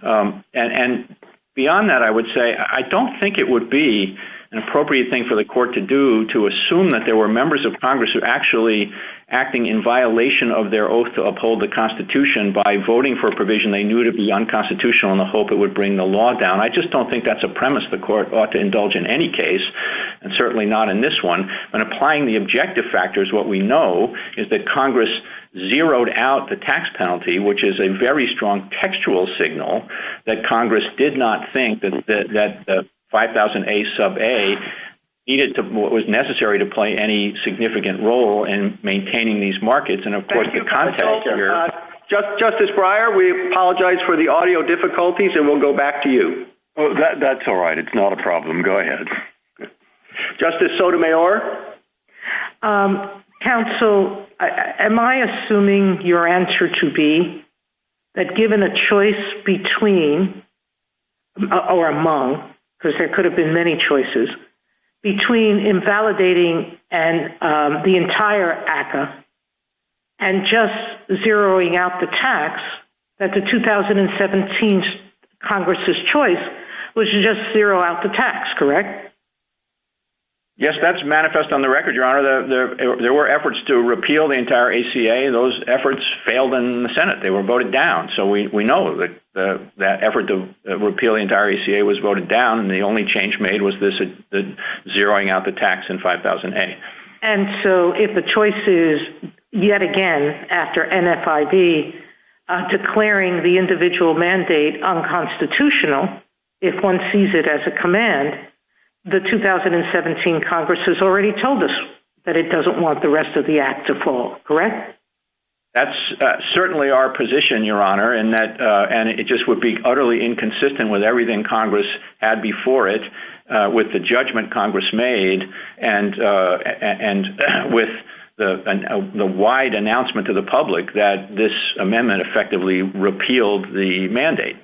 And beyond that, I would say I don't think it would be an appropriate thing for the court to do to assume that there were members of Congress who actually acting in violation of their oath to uphold the Constitution by voting for a provision they knew to be unconstitutional in the hope it would bring the law down. I just don't think that's a premise the court ought to indulge in any case, and certainly not in this one. When applying the objective factors, what we know is that Congress zeroed out the tax penalty, which is a very strong textual signal that Congress did not think that the 5000A sub A needed to, what was necessary to play any significant role in maintaining these markets. And of course, the context here. Justice Breyer, we apologize for the audio difficulties, and we'll go back to you. Oh, that's all right. It's not a problem. Go ahead. Justice Sotomayor? Counsel, am I assuming your answer to be that given a choice between, or among, because there could have been many choices, between invalidating and the entire ACCA and just zeroing out the tax, that the 2017 Congress's choice was to just zero out the tax, correct? Yes, that's manifest on the record, Your Honor. There were efforts to repeal the entire ACA. Those efforts failed in the Senate. They were voted down. So we know that that effort to repeal the entire ACA was voted down, and the only change made was this the zeroing out the tax in 5000A. And so if the choice is, yet again, after NFIB, declaring the individual mandate unconstitutional, if one sees it as a command, the 2017 Congress has already told us that it doesn't want the rest of the act to fall, correct? That's certainly our position, Your Honor, and that and it just would be utterly inconsistent with everything Congress had before it, with the judgment Congress made, and with the wide announcement to the public that this amendment effectively repealed the mandate.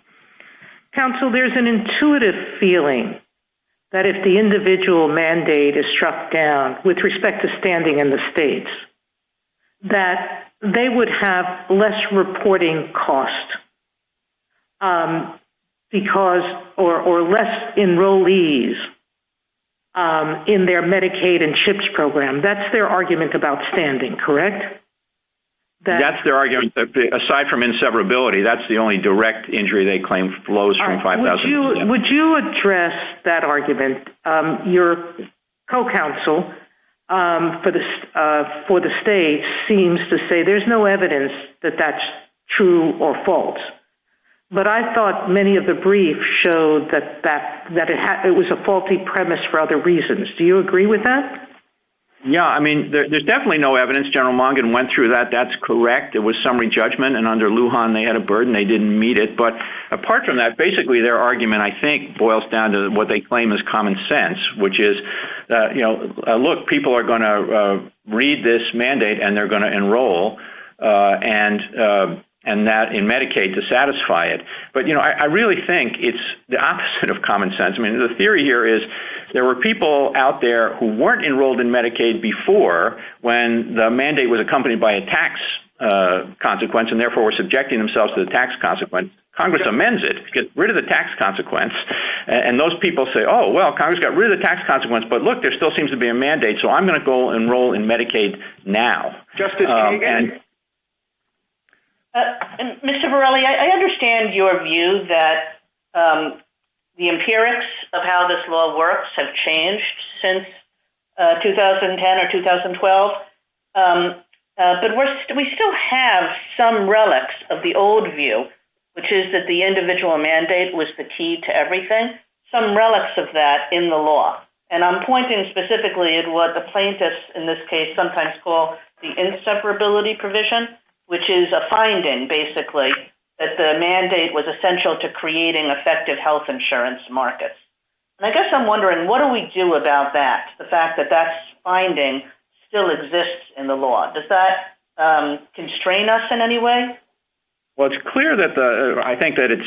Counsel, there's an intuitive feeling that if the individual mandate is struck down with respect to standing in the states, that they would have less reporting cost because, or less enrollees in their Medicaid and CHIPS program. That's their argument about standing, correct? That's their argument. Aside from inseverability, that's the only direct injury they claim flows from 5000. Would you address that argument? Your co-counsel for the states seems to say there's no evidence that that's true or false. But I thought many of the briefs showed that it was a faulty premise for other reasons. Do you agree with that? Yeah, I mean, there's definitely no evidence. General MONGAN went through that. That's correct. It was summary judgment, and under Lujan, they had a burden. They didn't meet it. But apart from that, basically their argument, I think, boils down to what they claim is common sense, which is, look, people are going to read this mandate and they're going to enroll. And that in Medicaid to satisfy it. But, I really think it's the opposite of common sense. I mean, the theory here is there were people out there who weren't enrolled in Medicaid before when the mandate was accompanied by a tax consequence, and therefore were subjecting themselves to the tax consequence. Congress amends it, gets rid of the tax consequence, and those people say, oh, well, Congress got rid of the tax consequence, but look, there still seems to be a mandate, so I'm going to go enroll in Medicaid now. Justice Kagan? Mr. Verrilli, I understand your view that the empirics of how this law works have changed since 2010 or 2012, but we still have some relics of the old view, which is that the individual mandate was the key to everything, some relics of that in the law. And I'm pointing specifically at what the plaintiffs in this case sometimes call the inseparability provision, which is a finding, basically, that the mandate was essential to creating effective health insurance markets. And I guess I'm wondering, what do we do about that, the fact that that finding still exists in the law? Does that constrain us in any way? Well, it's clear that I think that it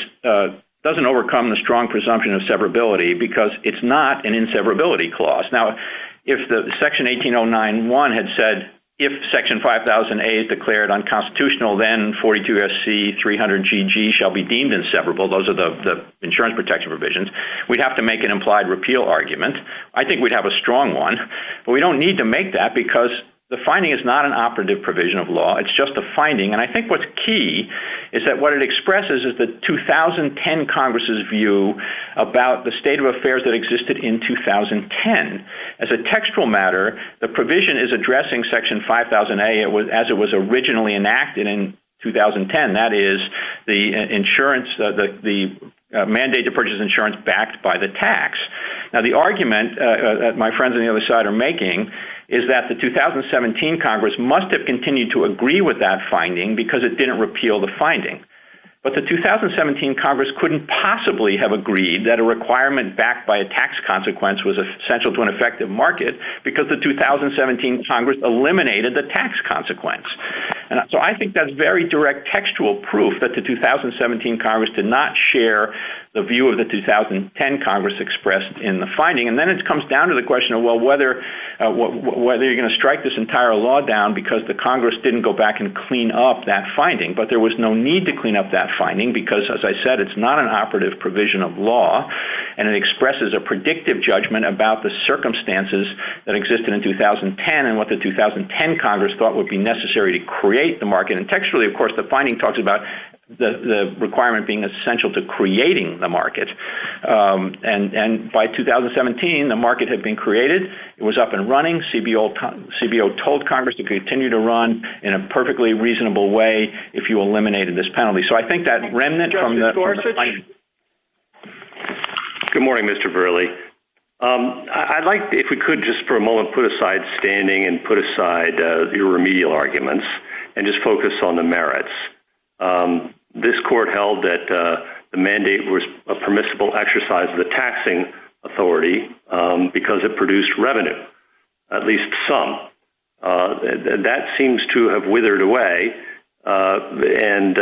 doesn't overcome the strong presumption of severability because it's not an inseverability clause. Now, if the Section 18091 had said, if Section 5000A is declared unconstitutional, then 42 U.S.C. 300 GG shall be deemed inseverable. Those are the insurance protection provisions. We'd have to make an implied repeal argument. I think we'd have a strong one, but we don't need to make that because the finding is not an operative provision of law. It's just a finding. And I think what's key is that what it expresses is the 2010 Congress's view about the state of affairs that existed in 2010. As a textual matter, the provision is addressing Section 5000A as it was originally enacted in 2010. That is the insurance, the mandate to purchase insurance backed by the tax. Now, the argument that my friends on the other side are making is that the 2017 Congress must have continued to agree with that finding because it didn't repeal the finding. But the 2017 Congress couldn't possibly have agreed that a requirement backed by a tax consequence was essential to an effective market because the 2017 Congress eliminated the tax consequence. And so I think that's very direct textual proof that the 2017 Congress did not share the view of the 2010 Congress expressed in the finding. And then it comes down to the question of, well, whether you're going to strike this entire law down because the Congress didn't go back and clean up that finding. But there was no need to clean up that finding because, as I said, it's not an operative provision of law, and it expresses a predictive judgment about the circumstances that existed in 2010 and what the 2010 Congress thought would be necessary to create the market. And textually, of course, the finding talks about the requirement being essential to creating the market. And by 2017, the market had been created. It was up and running. CBO told Congress to continue to run in a perfectly reasonable way if you eliminated this penalty. So I think that remnant from the finding. Good morning, Mr. Verrilli. I'd like, if we could, just for a moment, put aside standing and put aside your remedial arguments and just focus on the merits. This court held that the mandate was a permissible exercise of the taxing authority because it produced revenue, at least some. That seems to have withered away, and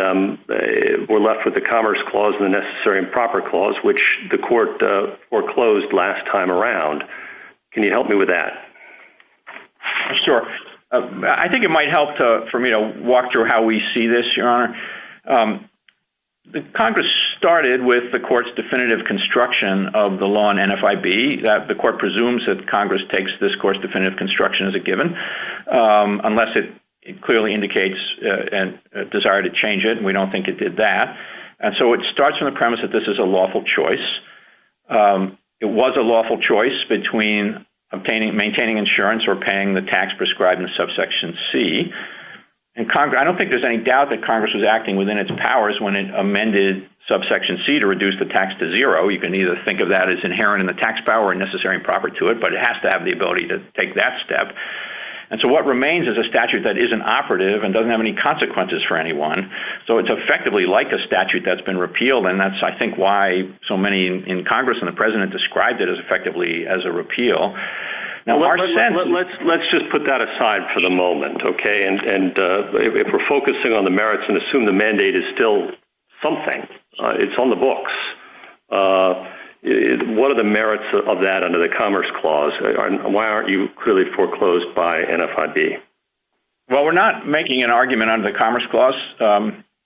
we're left with the Commerce Clause and the Necessary and Proper Clause, which the court foreclosed last time around. Can you help me with that? Sure. I think it might help for me to walk through how we see this, Your Honor. The Congress started with the court's definitive construction of the law in NFIB. That the court presumes that Congress takes this court's definitive construction as a given, unless it clearly indicates a desire to change it, and we don't think it did that. And so it starts from the premise that this is a lawful choice. It was a lawful choice between maintaining insurance or paying the tax prescribed in subsection C. And I don't think there's any doubt that Congress was acting within its powers when it amended subsection C to reduce the tax to zero. You can either think of that as inherent in the tax power or necessary and proper to it, but it has to have the ability to take that step. And so what remains is a statute that isn't operative and doesn't have any consequences for anyone. So it's effectively like a statute that's been repealed, and that's, I think, why so many in Congress and the President described it as effectively as a repeal. Now, let's just put that aside for the moment, okay? And if we're focusing on the merits and assume the mandate is still something, it's on the books. What are the merits of that under the Commerce Clause? Why aren't you clearly foreclosed by NFIB? Well, we're not making an argument under the Commerce Clause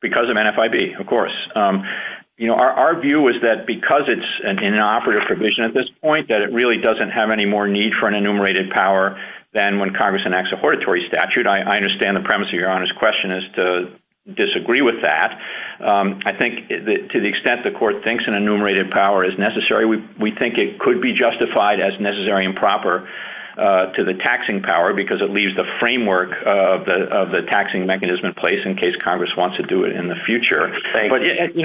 because of NFIB, of course. Our view is that because it's an inoperative provision at this point, that it really doesn't have any more need for an enumerated power than when Congress enacts a hortatory statute. I understand the premise of Your Honor's question is to disagree with that. I think that to the extent the court thinks an enumerated power is necessary, we think it could be justified as necessary and proper to the taxing power because it leaves the framework of the taxing mechanism in place in case Congress wants to do it in the future. Thank you,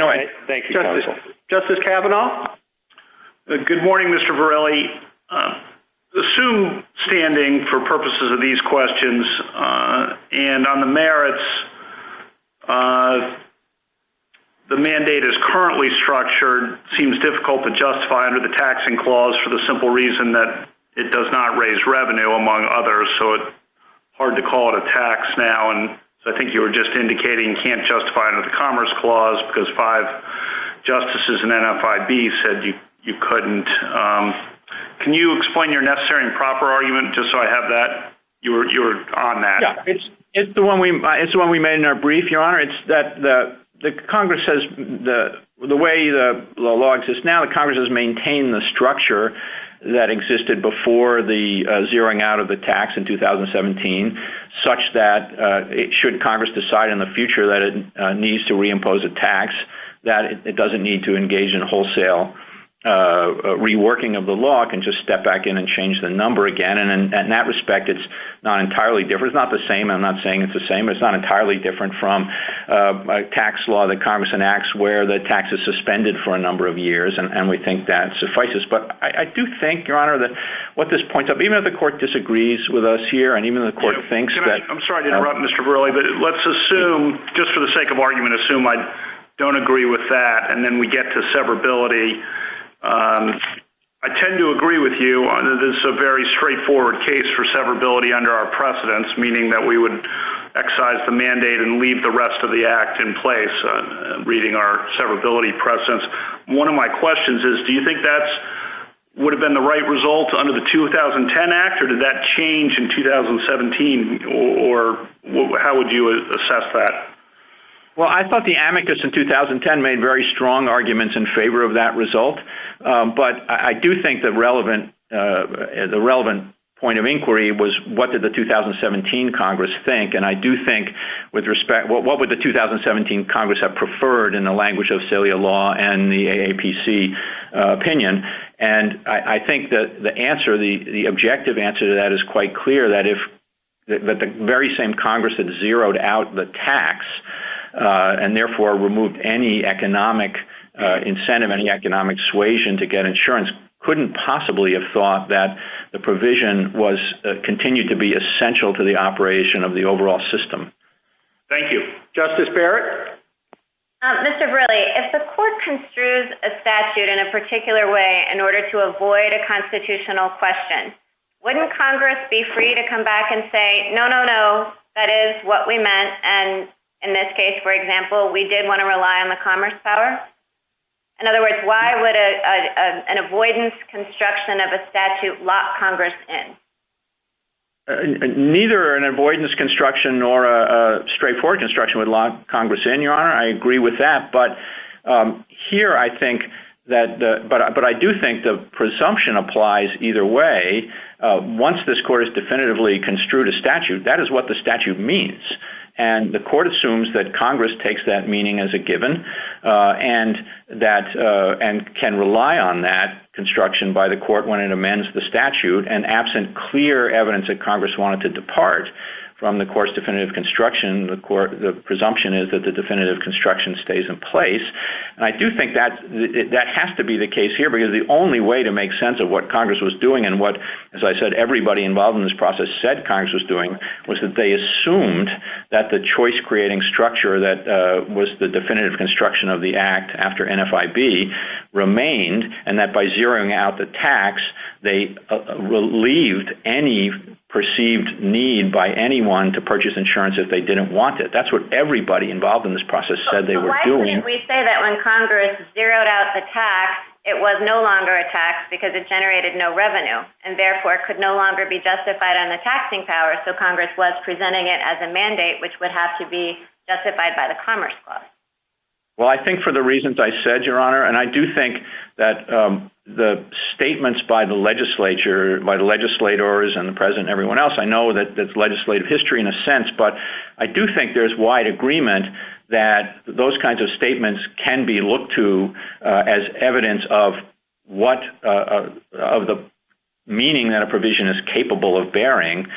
Counsel. Justice Kavanaugh? Good morning, Mr. Verrilli. Assume standing for purposes of these questions, and on the merits, the mandate is currently structured, seems difficult to justify under the taxing clause for the simple reason that it does not raise revenue, among others, so it's hard to call it a tax now. And so I think you were just indicating can't justify under the Commerce Clause because 5 justices in NFIB said you couldn't. Can you explain your necessary and proper argument, just so I have that? You were on that. Yeah, it's the one we made in our brief, Your Honor. It's that the Congress has the way the law exists now. The Congress has maintained the structure that existed before the zeroing out of the tax in 2017, such that should Congress decide in the future that it needs to reimpose a tax, that it doesn't need to engage in wholesale reworking of the law, can just step back in and change the number again. And in that respect, it's not entirely different. It's not the same. I'm not saying it's the same, but it's not entirely different from a tax law that Congress enacts where the tax is suspended for a number of years, and we think that suffices. But I do think, Your Honor, that what this points up, even if the court disagrees with us here, and even if the court thinks that... I'm sorry to interrupt, Mr. Verrilli, but let's assume, just for the sake of argument, assume I don't agree with that, and then we get to severability. I tend to agree with you. This is a very straightforward case for severability under our precedents, meaning that we would excise the mandate and leave the rest of the act in place, reading our severability precedents. One of my questions is, do you think would have been the right result under the 2010 Act, or did that change in 2017, or how would you assess that? Well, I thought the amicus in 2010 made very strong arguments in favor of that result, but I do think the relevant point of inquiry was what did the 2017 Congress think, and I do think with respect, what would the 2017 Congress have preferred in the language of Celia law and the AAPC opinion, and I think that the answer, the objective answer to that is quite clear, that that the very same Congress that zeroed out the tax and therefore removed any economic incentive, any economic suasion to get insurance, couldn't possibly have thought that the provision was continued to be essential to the operation of the overall system. Thank you. Justice Barrett? Mr. Verrilli, if the court construes a statute in a particular way in order to avoid a constitutional question, wouldn't Congress be free to come back and say, no, that is what we meant, and in this case, for example, we did want to rely on the commerce power? In other words, why would an avoidance construction of a statute lock Congress in? Neither an avoidance construction nor a straightforward construction would lock Congress in, Your Honor. I agree with that. But here I think that, but I do think the presumption applies either way. Once this court has definitively construed a statute, that is what the statute means. And the court assumes that Congress takes that meaning as a given, and can rely on that construction by the court when it amends the statute. And absent clear evidence that Congress wanted to depart from the court's definitive construction, the presumption is that the definitive construction stays in place. And I do think that has to be the case here, because the only way to make sense of what Congress was doing and what, as I said, everybody involved in this process said Congress was doing, was that they assumed that the choice-creating structure that was the definitive construction of the Act after NFIB remained, and that by zeroing out the tax, they relieved any perceived need by anyone to purchase insurance if they didn't want it. That's what everybody involved in this process said they were doing. Why couldn't we say that when Congress zeroed out the tax, it was no longer a tax because it generated no revenue and therefore could no longer be justified on the taxing power, so Congress was presenting it as a mandate which would have to be justified by the Commerce Clause? Well, I think for the reasons I said, Your Honor, and I do think that the statements by the legislature, by the legislators and the president and everyone else, I know that that's legislative history in a sense, but I do think there's wide agreement that those kinds of statements can be looked to as evidence of what of the meaning that a provision is capable of bearing.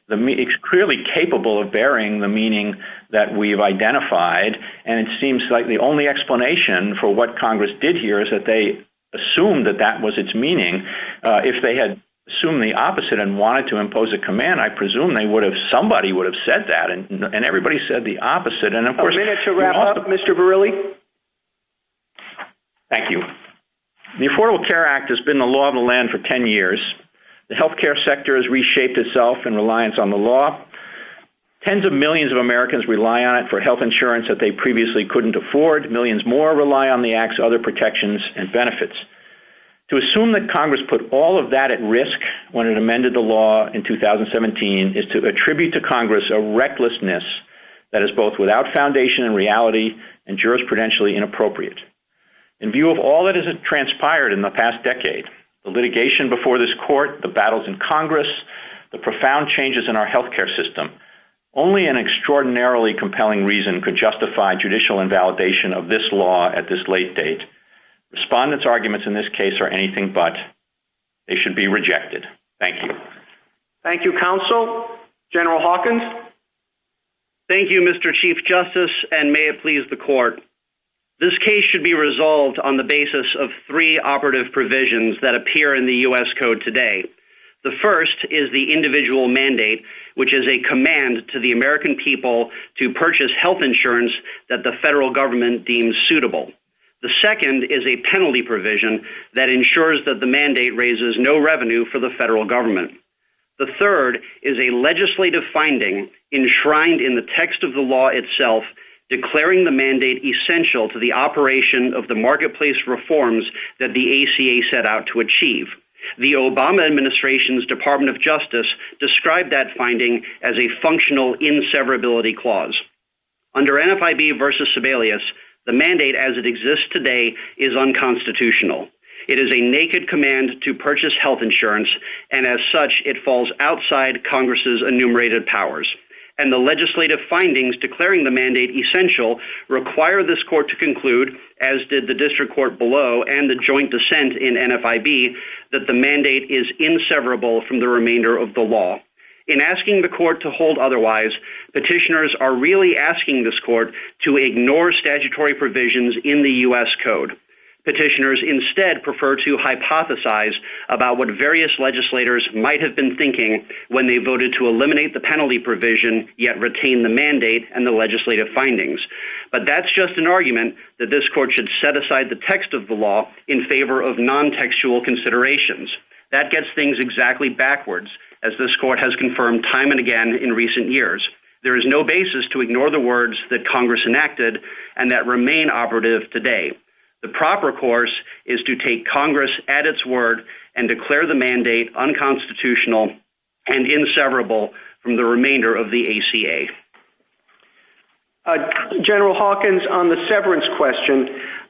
It's clearly capable of bearing the meaning that we've identified, and it seems like the only explanation for what Congress did here is that they assumed that that was its meaning. If they had assumed the opposite and wanted to impose a command, I presume somebody would have said that, and everybody said the opposite. And of course, a minute to wrap up, Mr. Verrilli. Thank you. The Affordable Care Act has been the law of the land for 10 years. The healthcare sector has reshaped itself in reliance on the law. Tens of millions of Americans rely on it for health insurance that they previously couldn't afford. Millions more rely on the Act's other protections and benefits. To assume that Congress put all of that at risk when it amended the law in 2017 is to attribute to Congress a recklessness that is both without foundation in reality and jurisprudentially inappropriate. In view of all that has transpired in the past decade, the litigation before this court, the battles in Congress, the profound changes in our healthcare system, only an extraordinarily compelling reason could justify judicial invalidation of this law at this late date. Respondents' arguments in this case are anything but. They should be rejected. Thank you. Thank you, counsel. General Hawkins. Thank you, Mr. Chief Justice, and may it please the court. This case should be resolved on the basis of three operative provisions that appear in the U.S. Code today. The first is the individual mandate, which is a command to the American people to purchase health insurance that the federal government deems suitable. The second is a penalty provision that ensures that the mandate raises no revenue for the federal government. The third is a legislative finding enshrined in the text of the law itself, declaring the mandate essential to the operation of the marketplace reforms that the ACA set out to achieve. The Obama administration's Department of Justice described that finding as a functional inseverability clause. Under NFIB versus Sebelius, the mandate as it exists today is unconstitutional. It is a naked command to purchase health insurance, and as such, it falls outside Congress's enumerated powers. And the legislative findings declaring the mandate essential require this court to conclude, as did the district court below and the joint dissent in NFIB, that the mandate is inseverable from the remainder of the law. In asking the court to hold otherwise, petitioners are really asking this court to ignore statutory provisions in the U.S. Code. Petitioners instead prefer to hypothesize about what various legislators might have been thinking when they voted to eliminate the penalty provision, yet retain the mandate and the legislative findings. But that's just an argument that this court should set aside the text of the law in favor of non-textual considerations. That gets things exactly backwards, as this court has confirmed time and again in recent years. There is no basis to ignore the words that Congress enacted and that remain operative today. The proper course is to take Congress at its word and declare the mandate unconstitutional and inseverable from the remainder of the ACA. General Hawkins, on the severance question,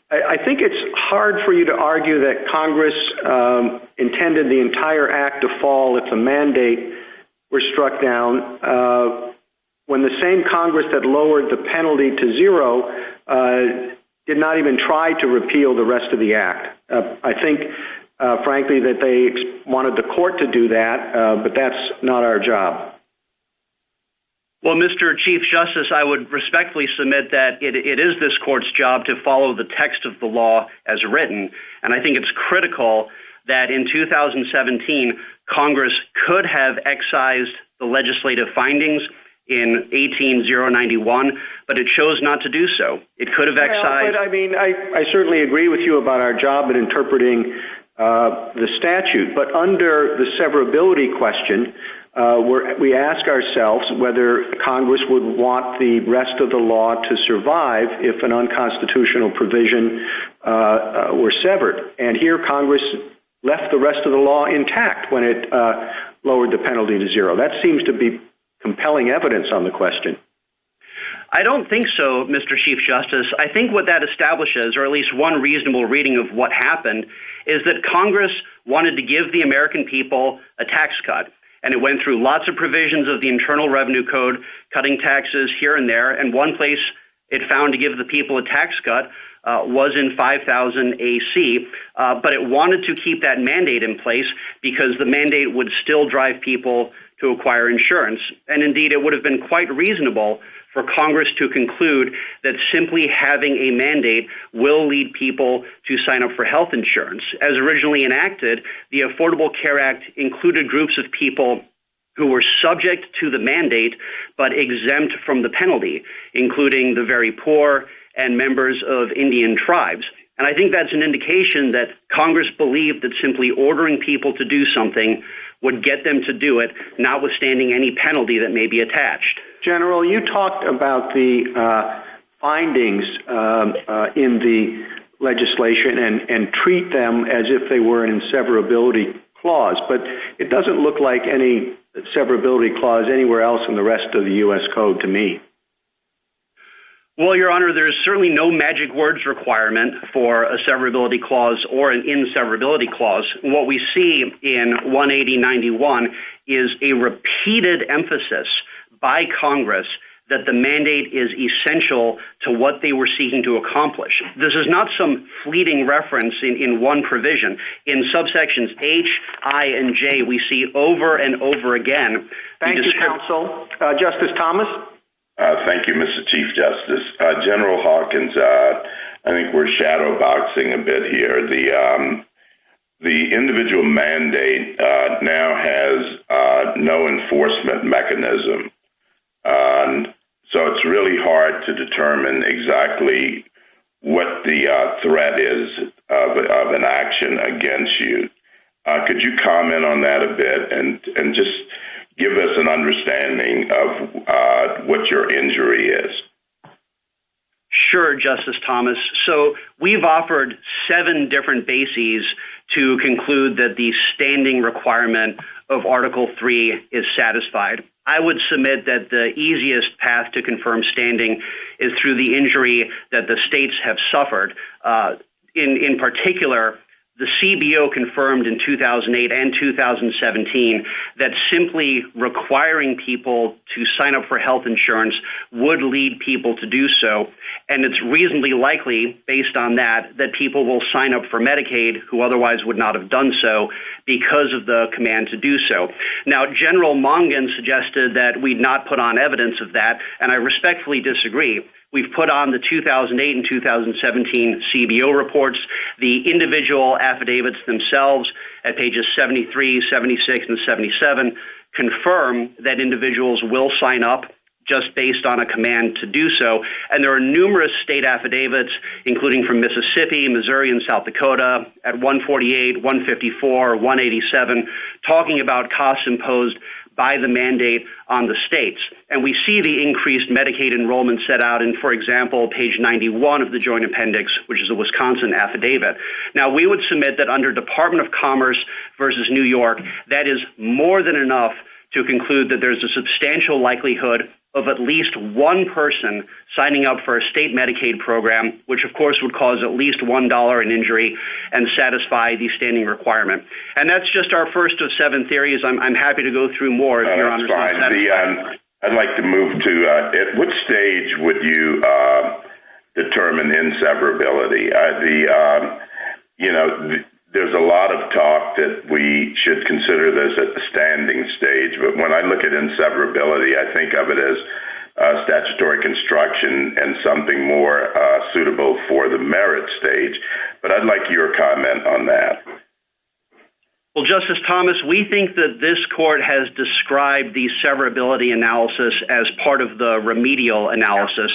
I think it's hard for you to argue that Congress intended the entire act to fall if the mandate were struck down when the same Congress that lowered the penalty to zero did not even try to repeal the rest of the act. I think, frankly, that they wanted the court to do that, but that's not our job. Well, Mr. Chief Justice, I would respectfully submit that it is this court's job to follow the text of the law as written. And I think it's critical that in 2017, Congress could have excised the legislative findings in 18091, but it chose not to do so. It could have excised... But I mean, I certainly agree with you about our job in interpreting the statute, but under the severability question, we ask ourselves whether Congress would want the rest of the law to survive if an unconstitutional provision were severed. And here Congress left the rest of the law intact when it lowered the penalty to zero. That seems to be compelling evidence on the question. I don't think so, Mr. Chief Justice. I think what that establishes, or at least one reasonable reading of what happened, is that Congress wanted to give the American people a tax cut. And it went through lots of provisions of the Internal Revenue Code, cutting taxes here and there. And one place it found to give the people a tax cut was in 5000 AC. But it wanted to keep that mandate in place because the mandate would still drive people to acquire insurance. And indeed, it would have been quite reasonable for Congress to conclude that simply having a mandate will lead people to sign up for health insurance. As originally enacted, the Affordable Care Act included groups of people who were subject to the mandate but exempt from the penalty, including the very poor and members of Indian tribes. And I think that's an indication that Congress believed that simply ordering people to do something would get them to do it, notwithstanding any penalty that may be attached. General, you talked about the findings in the legislation and treat them as if they were an inseverability clause, but it doesn't look like any severability clause anywhere else in the rest of the U.S. Code to me. Well, Your Honor, there's certainly no magic words requirement for a severability clause or an inseverability clause. What we see in 18091 is a repeated emphasis by Congress that the mandate is essential to what they were seeking to accomplish. This is not some fleeting reference in one provision. In subsections H, I, and J, we see over and over again. Thank you, counsel. Justice Thomas? Thank you, Mr. Chief Justice. General Hawkins, I think we're shadow boxing a bit here. The individual mandate now has no enforcement mechanism. So it's really hard to determine exactly what the threat is of an action against you. Could you comment on that a bit and just give us an understanding of what your injury is? Sure, Justice Thomas. So we've offered 7 different bases to conclude that the standing requirement of Article 3 is satisfied. I would submit that the easiest path to confirm standing is through the injury that the states have suffered. In particular, the CBO confirmed in 2008 and 2017 that simply requiring people to sign up for health insurance would lead people to do so. And it's reasonably likely, based on that, that people will sign up for Medicaid who otherwise would not have done so because of the command to do so. Now, General MONGAN suggested that we'd not put on evidence of that, and I respectfully disagree. We've put on the 2008 and 2017 CBO reports, the individual affidavits themselves at pages 73, 76, and 77 confirm that individuals will sign up just based on a command to do so. And there are numerous state affidavits, including from Mississippi, Missouri, and South Dakota at 148, 154, 187, talking about costs imposed by the mandate on the states. And we see the increased Medicaid enrollment set out in, for example, page 91 of the Joint Appendix, which is a Wisconsin affidavit. Now, we would submit that under Department of Commerce versus New York, that is more than enough to conclude that there's a substantial likelihood of at least one person signing up for a state Medicaid program, which of course would cause at least $1 in injury and satisfy the standing requirement. And that's just our first of 7 theories. I'm happy to go through more if Your Honor. I'd like to move to, at what stage would you determine inseverability? There's a lot of talk that we should consider this at the standing stage but when I look at inseverability, I think of it as statutory construction and something more suitable for the merit stage. But I'd like your comment on that. Well, Justice Thomas, we think that this court has described the severability analysis as part of the remedial analysis.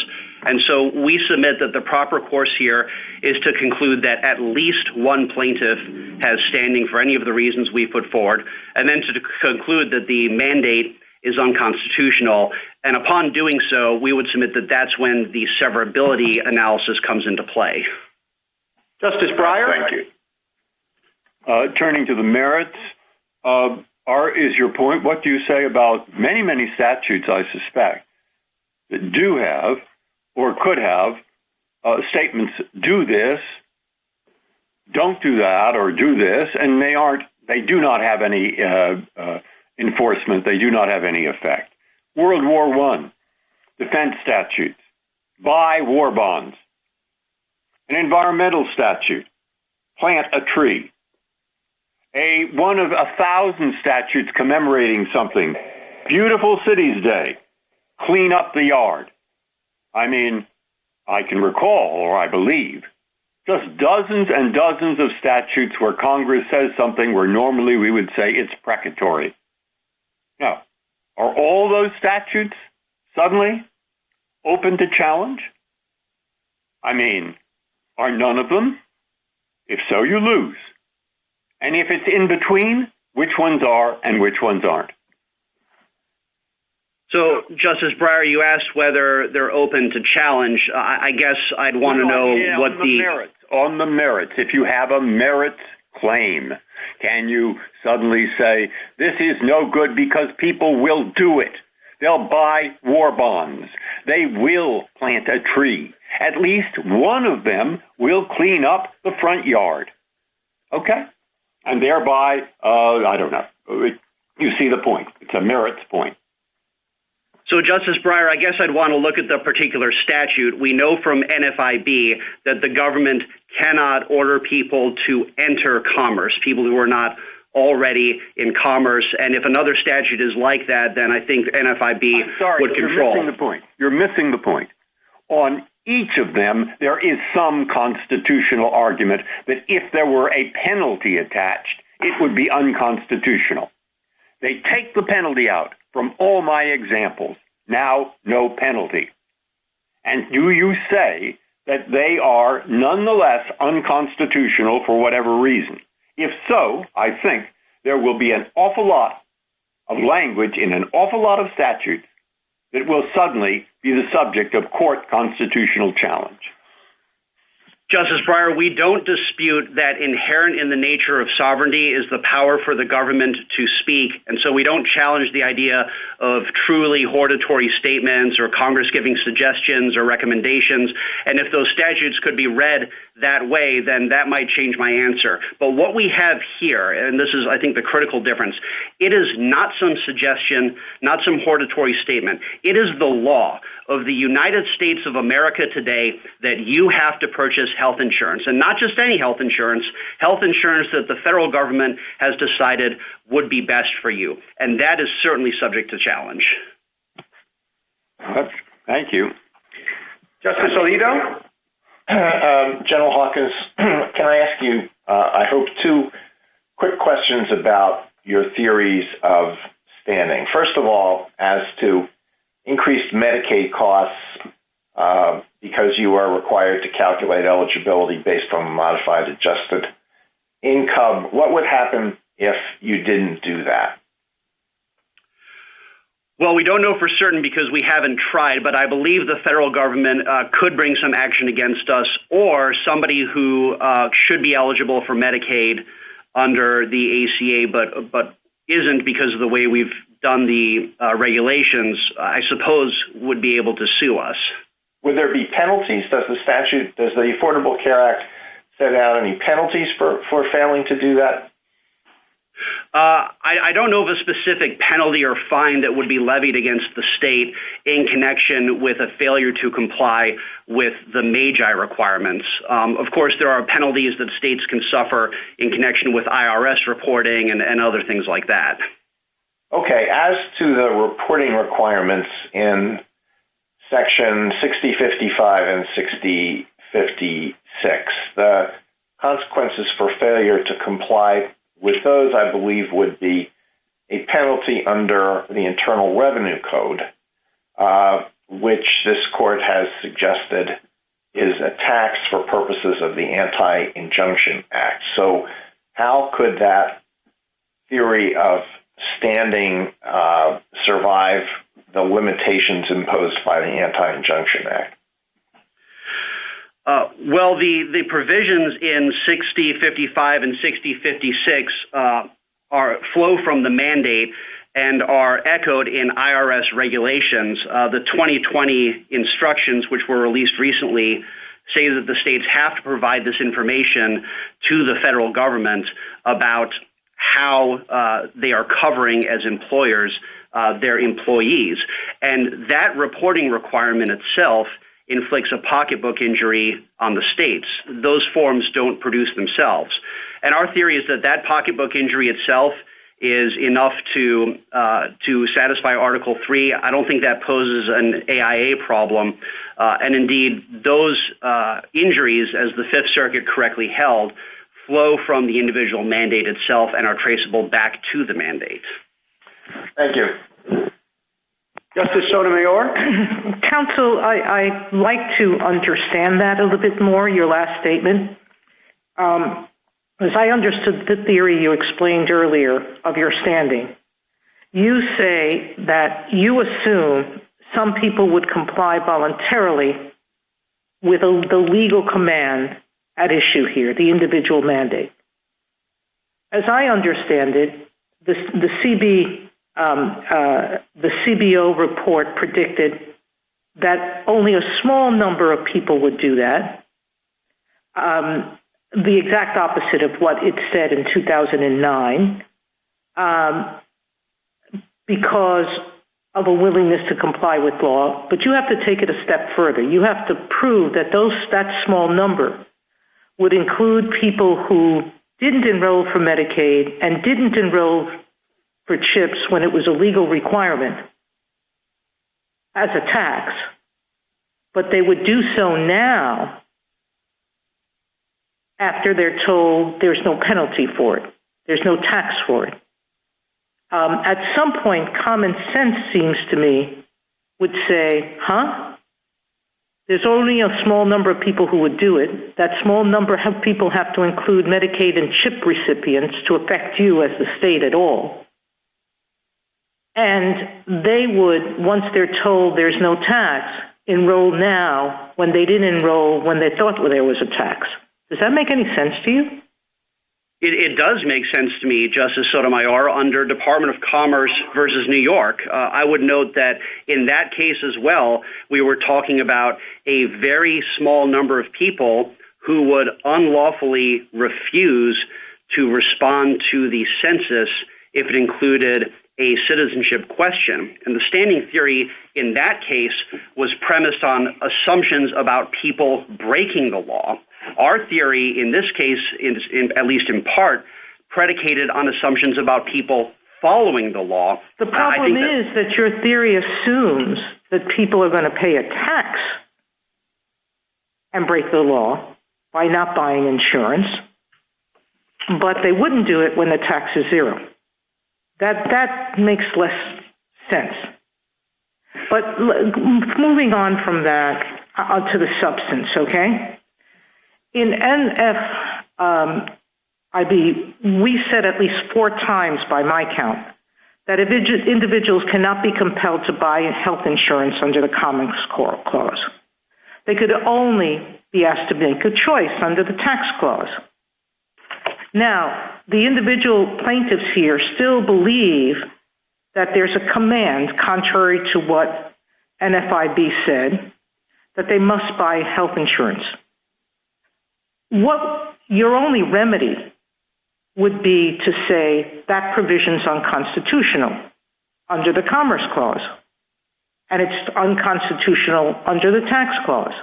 And so we submit that the proper course here is to conclude that at least one plaintiff has standing for any of the reasons we put forward, and then to conclude that the mandate is unconstitutional. And upon doing so, we would submit that that's when the severability analysis comes into play. Justice Breyer? Thank you. Turning to the merits, is your point, what do you say about many, many statutes, I suspect, that do have or could have statements, do this, don't do that, or do this, and they do not have any enforcement, they do not have any effect. World War I, defense statutes, buy war bonds, an environmental statute, plant a tree, one of 1,000 statutes commemorating something, Beautiful Cities Day, clean up the yard. I mean, I can recall, or I believe, just dozens and dozens of statutes where Congress says something where normally we would say it's precatory. Now, are all those statutes suddenly open to challenge? I mean, are none of them? If so, you lose. And if it's in between, which ones are and which ones aren't? So, Justice Breyer, you asked whether they're open to challenge. I guess I'd want to know what merits. On the merits, if you have a merits claim, can you suddenly say, this is no good because people will do it? They'll buy war bonds. They will plant a tree. At least one of them will clean up the front yard. Okay? And thereby, I don't know, you see the point. It's a merits point. So, Justice Breyer, I guess I'd want to look at the particular statute. We know from NFIB that the government cannot order people to enter commerce, people who are not already in commerce. And if another statute is like that, then I think NFIB would control. You're missing the point. You're missing the point. On each of them, there is some constitutional argument that if there were a penalty attached, it would be unconstitutional. They take the penalty out from all my examples. Now, no penalty. And do you say that they are nonetheless unconstitutional for whatever reason? If so, I think there will be an awful lot of language in an awful lot of statutes that will suddenly be the subject of court constitutional challenge. Justice Breyer, we don't dispute that inherent in the nature of sovereignty is the power for the government to speak, and so we don't challenge the idea of truly hortatory statements or Congress giving suggestions or recommendations, and if those statutes could be read that way, then that might change my answer. But what we have here, and this is, I think, the critical difference, it is not some suggestion, not some hortatory statement. It is the law of the United States of America today that you have to purchase health insurance, and not just any health insurance that the federal government has decided would be best for you. And that is certainly subject to challenge. Thank you. Justice Alito? General Hawkins, can I ask you, I hope, two quick questions about your theories of standing. First of all, as to increased Medicaid costs because you are required to calculate eligibility based on modified adjusted income, what would happen if you didn't do that? Well, we don't know for certain because we haven't tried, but I believe the federal government could bring some action against us, or somebody who should be eligible for Medicaid under the ACA but isn't because of the way we've done the regulations, I suppose would be able to sue us. Would there be penalties? Does the Affordable Care Act set out any penalties for failing to do that? I don't know of a specific penalty or fine that would be levied against the state in connection with a failure to comply with the MAGI requirements. Of course, there are penalties that states can suffer in connection with IRS reporting and other things like that. Okay, as to the reporting requirements in Section 6055 and 6056, the consequences for failure to comply with those, I believe, would be a penalty under the Internal Revenue Code, which this court has suggested is a tax for purposes of the Anti-Injunction Act. So how could that theory of standing survive the limitations imposed by the Anti-Injunction Act? Well, the provisions in 6055 and 6056 flow from the mandate and are echoed in IRS regulations. The 2020 instructions, which were released recently, say that the states have to provide this information to the federal government about how they are covering as employers their employees. And that reporting requirement itself inflicts a pocketbook injury on the states. Those forms don't produce themselves. And our theory is that that pocketbook injury itself is enough to satisfy Article 3. I don't think that poses an AIA problem. And indeed, those injuries, as the Fifth Circuit correctly held, flow from the individual mandate itself and are traceable back to the mandate. Thank you. Justice Sotomayor? Counsel, I'd like to understand that a little bit more, your last statement. As I understood the theory you explained earlier of your standing, you say that you assume some people would comply voluntarily with the legal command at issue here, the individual mandate. As I understand it, the CBO report predicted that only a small number of people would do that. The exact opposite of what it said in 2009, because of a willingness to comply with law. But you have to take it a step further. You have to prove that that small number would include people who didn't enroll for Medicaid and didn't enroll for CHIPS when it was a legal requirement as a tax, but they would do so now after they're told there's no penalty for it, there's no tax for it. At some point, common sense seems to me would say, there's only a small number of people who would do it. That small number of people have to include Medicaid and CHIP recipients to affect you as the state at all. And they would, once they're told there's no tax, enroll now when they didn't enroll when they thought there was a tax. Does that make any sense to you? It does make sense to me, Justice Sotomayor, under Department of Commerce versus New York. I would note that in that case as well, we were talking about a very small number of people who would unlawfully refuse to respond to the census if it included a citizenship question. And the standing theory in that case was premised on assumptions about people breaking the law. Our theory in this case, at least in part, predicated on assumptions about people following the law. The problem is that your theory assumes that people are going to pay a tax and break the law by not buying insurance, but they wouldn't do it when the tax is zero. That makes less sense. But moving on from that to the substance, okay? In NFIB, we said at least 4 times by my count that individuals cannot be compelled to buy health insurance under the Commerce Clause. They could only be asked to make a choice under the Tax Clause. Now, the individual plaintiffs here still believe that there's a command, contrary to what NFIB said, that they must buy health insurance. What your only remedy would be to say that provision's unconstitutional under the Commerce Clause, and it's unconstitutional under the Tax Clause.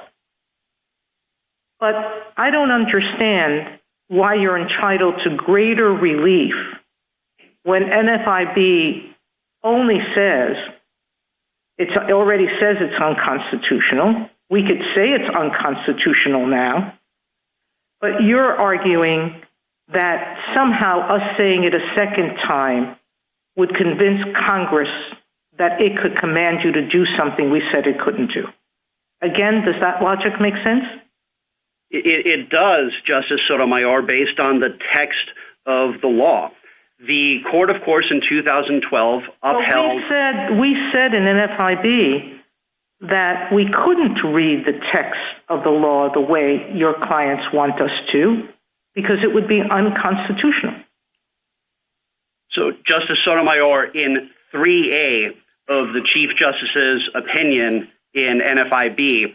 But I don't understand why you're entitled to greater relief when NFIB only says, it already says it's unconstitutional. We could say it's unconstitutional now, but you're arguing that somehow us saying it a second time would convince Congress that it could command you to do something we said it couldn't do. Again, does that logic make sense? It does, Justice Sotomayor, based on the text of the law. The court, of course, in 2012 upheld... We said in NFIB that we couldn't read the text of the law the way your clients want us to, because it would be unconstitutional. So, Justice Sotomayor, in 3A of the Chief Justice's opinion in NFIB,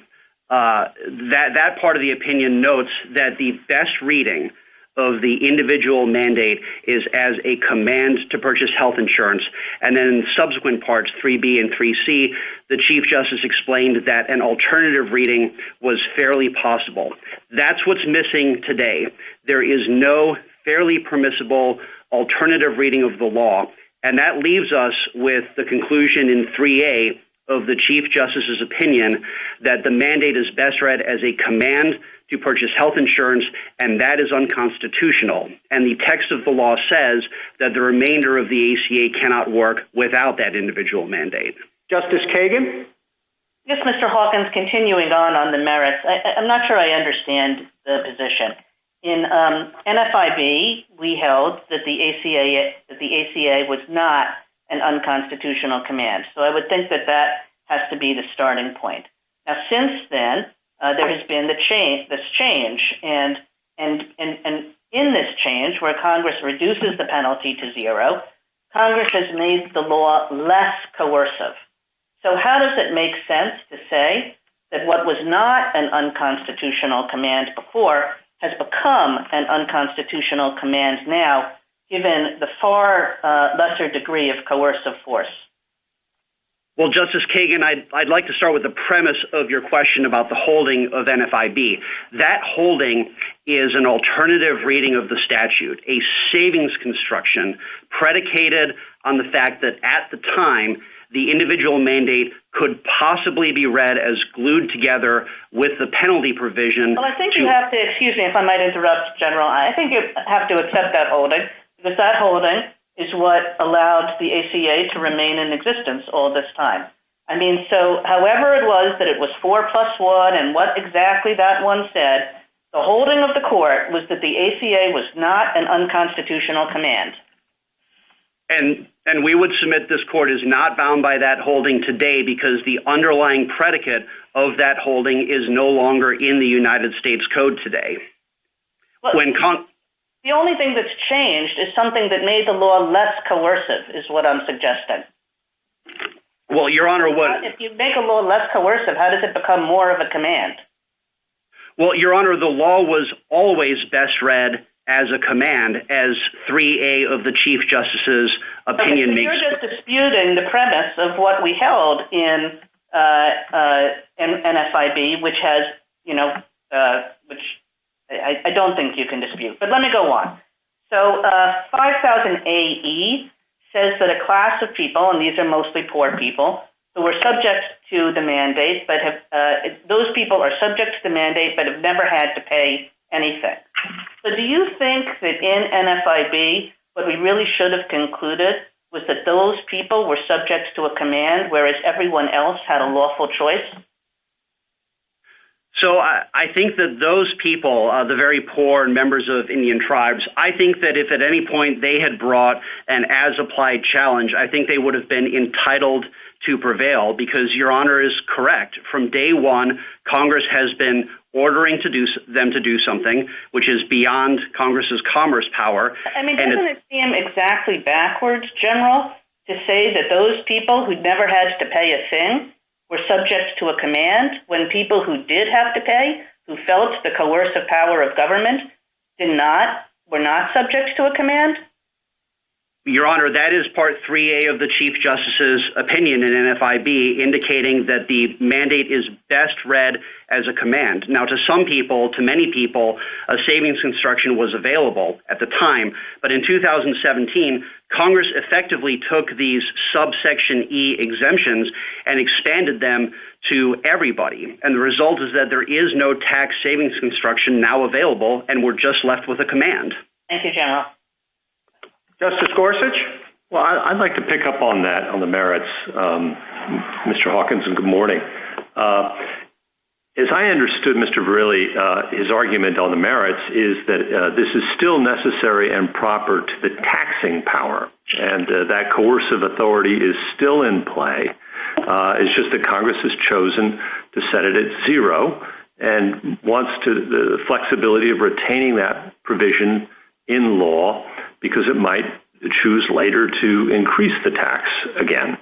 that part of the opinion notes that the best reading of the individual mandate is as a command to purchase health insurance. And then in subsequent parts, 3B and 3C, the Chief Justice explained that an alternative reading was fairly possible. That's what's missing today. There is no fairly permissible alternative reading of the law. And that leaves us with the conclusion in 3A of the Chief Justice's opinion that the mandate is best read as a command to purchase health insurance, and that is unconstitutional. And the text of the law says that the remainder of the ACA cannot work without that individual mandate. Justice Kagan? Yes, Mr. Hawkins, continuing on the merits, I'm not sure I understand the position. In NFIB, we held that the ACA was not an unconstitutional command. So I would think that has to be the starting point. Now, since then, there has been this change, and in this change, where Congress reduces the penalty to zero, Congress has made the law less coercive. So how does it make sense to say that what was not an unconstitutional command before has become an unconstitutional command now, given the far lesser degree of coercive force? Well, Justice Kagan, I'd like to start with the premise of your question about the holding of NFIB. That holding is an alternative reading of the statute, a savings construction predicated on the fact that at the time, the individual mandate could possibly be read as glued together with the penalty provision. Well, I think you have to, excuse me if I might interrupt, General, I think you have to accept that holding, because that holding is what allowed the ACA to remain in existence all this time. I mean, so however it was that it was 4+1 and what exactly that one said, the holding of the court was that the ACA was not an unconstitutional command. And we would submit this court is not bound by that holding today because the underlying predicate of that holding is no longer in the United States Code today. Well, the only thing that's changed is something that made the law less coercive, is what I'm suggesting. Well, Your Honor, if you make a law less coercive, how does it become more of a command? Well, Your Honor, the law was always best read as a command, as 3A of the Chief Justice's opinion makes. You're just disputing the premise of what we held in NFIB, which has, which I don't think you can dispute. But let me go on. So 5000AE says that a class of people, and these are mostly poor people, who are subject to the mandate, but those people are subject to the mandate but have never had to pay anything. So do you think that in NFIB, what we really should have concluded was that those people were subject to a command, whereas everyone else had a lawful choice? So I think that those people, the very poor and members of Indian tribes, I think that if at any point they had brought an as-applied challenge, I think they would have been entitled to prevail because Your Honor is correct. From day one, Congress has been ordering them to do something which is beyond Congress's commerce power. I mean, doesn't it seem exactly backwards, General, to say that those people who never had to pay a thing were subject to a command when people who did have to pay, who felt the coercive power of government, were not subject to a command? Your Honor, that is Part 3A of the Chief Justice's opinion in NFIB, indicating that the mandate is best read as a command. Now, to some people, to many people, a savings construction was available at the time, but in 2017, Congress effectively took these subsection E exemptions and expanded them to everybody. And the result is that there is no tax savings construction now available, and we're just left with a command. Thank you, General. Justice Gorsuch? Well, I'd like to pick up on that, on the merits, Mr. Hawkins, and good morning. As I understood Mr. Verrilli, his argument on the merits is that this is still necessary and proper to the taxing power, and that coercive authority is still in play. It's just that Congress has chosen to set it at zero and wants the flexibility of retaining that provision in law because it might choose later to increase the tax again.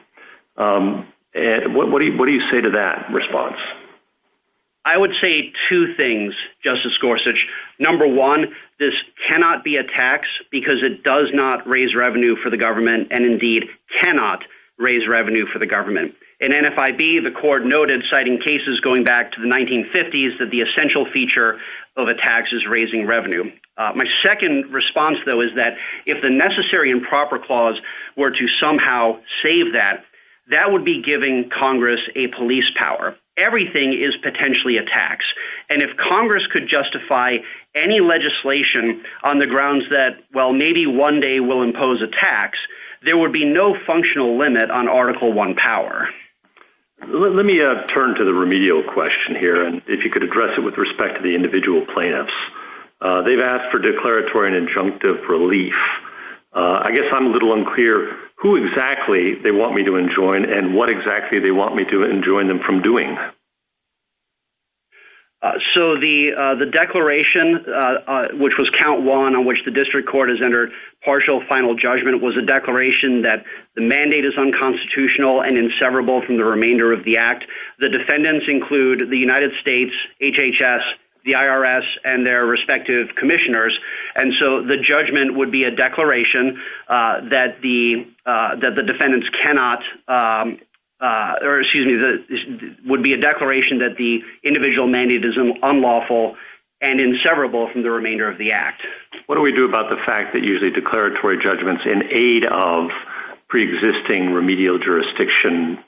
And what do you say to that response? I would say two things, Justice Gorsuch. Number one, this cannot be a tax because it does not raise revenue for the government and indeed cannot raise revenue for the government. In NFIB, the court noted, citing cases going back to the 1950s, that the essential feature of a tax is raising revenue. My second response, though, is that if the necessary and proper clause were to somehow save that, that would be giving Congress a police power. Everything is potentially a tax. And if Congress could justify any legislation on the grounds that, well, maybe one day we'll impose a tax, there would be no functional limit on Article I power. Let me turn to the remedial question here, and if you could address it with respect to the individual plaintiffs. They've asked for declaratory and injunctive relief. I guess I'm a little unclear who exactly they want me to enjoin and what exactly they want me to enjoin them from doing. So the declaration, which was count one, on which the district court has entered partial final judgment, was a declaration that the mandate is unconstitutional and inseverable from the remainder of the act. The defendants include the United States, HHS, the IRS, and their respective commissioners. And so the judgment would be a declaration that the defendants cannot would be a declaration that the individual mandate is unlawful and inseverable from the remainder of the act. What do we do about the fact that usually declaratory judgments in aid of pre-existing remedial jurisdiction,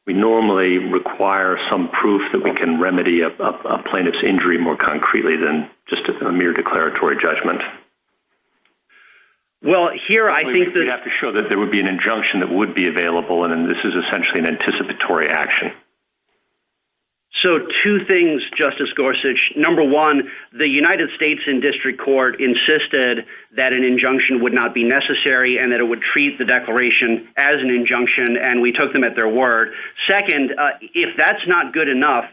we normally require some proof that we can remedy a plaintiff's injury more concretely than just a mere declaratory judgment? Well, here I think that we'd have to show that there would be an injunction that would be available, and this is essentially an anticipatory action. So two things, Justice Gorsuch. Number one, the United States in district court insisted that an injunction would not be necessary and that it would treat the declaration as an injunction, and we took them at their word. Second, if that's not good enough,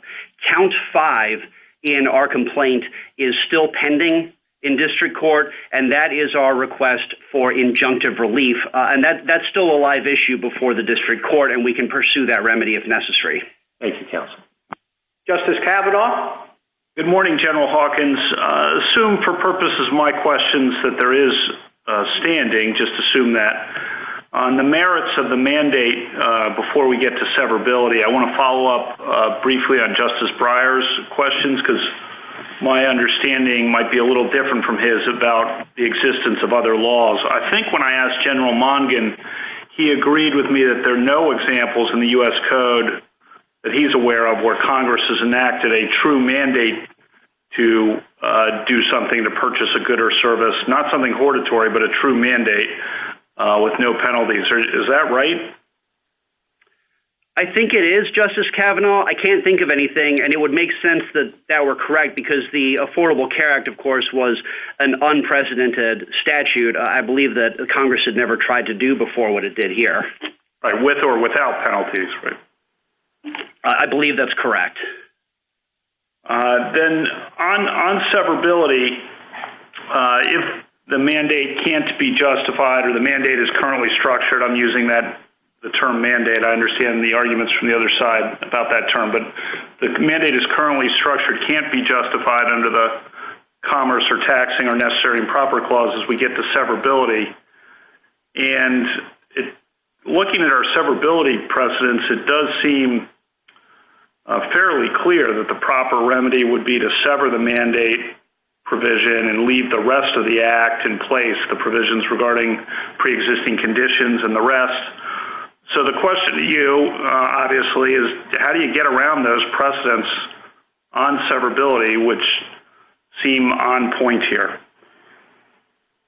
count 5 in our complaint is still pending in district court, and that is our request for injunctive relief. And that's still a live issue before the district court, and we can pursue that remedy if necessary. Thank you, counsel. Justice Kavanaugh? Good morning, General Hawkins. Assume for purposes of my questions that there is standing, just assume that. On the merits of the mandate, before we get to severability, I want to follow up briefly on Justice Breyer's questions, because my understanding might be a little different from his about the existence of other laws. I think when I asked General MONGAN, he agreed with me that there are no examples in the U.S. Code that he's aware of where Congress has enacted a true mandate to do something to purchase a good or service, not something hortatory, but a true mandate with no penalties. Is that right? I think it is, Justice Kavanaugh. I can't think of anything, and it would make sense that that were correct because the Affordable Care Act, of course, was an unprecedented statute. I believe that Congress had never tried to do before what it did here. Right, with or without penalties, right? I believe that's correct. Then on severability, if the mandate can't be justified or the mandate is currently structured, I'm using the term mandate. I understand the arguments from the other side about that term, but the mandate is currently structured, can't be justified under the commerce or taxing or necessary and proper clauses. We get to severability. And looking at our severability precedents, it does seem fairly clear that the proper remedy would be to sever the mandate provision and leave the rest of the Act in place, the provisions regarding pre-existing conditions and the rest. So the question to you, obviously, is how do you get around those precedents on severability, which seem on point here?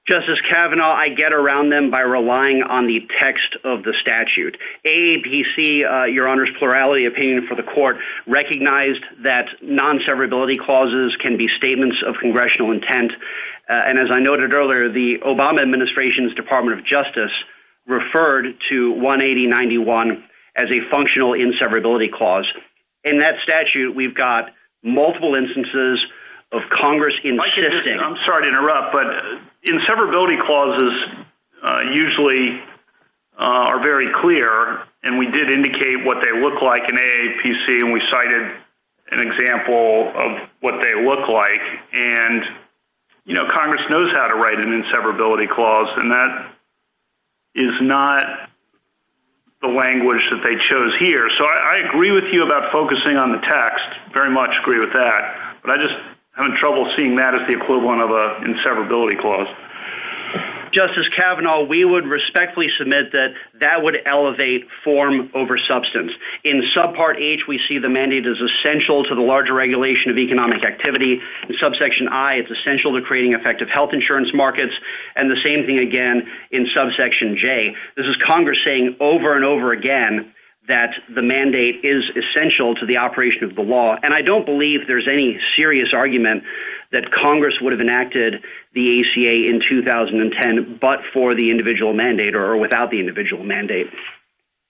Justice Kavanaugh, I get around them by relying on the text of the statute. AAPC, Your Honor's plurality opinion for the court, recognized that non-severability clauses can be statements of congressional intent. And as I noted earlier, the Obama administration's Department of Justice referred to 18091 as a functional inseverability clause. In that statute, we've got multiple instances of Congress insisting. I'm sorry to interrupt, but inseverability clauses usually are very clear, and we did indicate what they look like in AAPC, and we cited an example of what they look like. And, you know, Congress knows how to write an inseverability clause, and that is not the language that they chose here. So I agree with you about focusing on the text, very much agree with that, but I just having trouble seeing that as the equivalent of a inseverability clause. Justice Kavanaugh, we would respectfully submit that that would elevate form over substance. In subpart H, we see the mandate as essential to the larger regulation of economic activity. In subsection I, it's essential to creating effective health insurance markets. And the same thing again in subsection J. This is Congress saying over and over again that the mandate is essential to the operation of the law. And I don't believe there's any serious argument that Congress would have enacted the ACA in 2010 but for the individual mandate or without the individual mandate.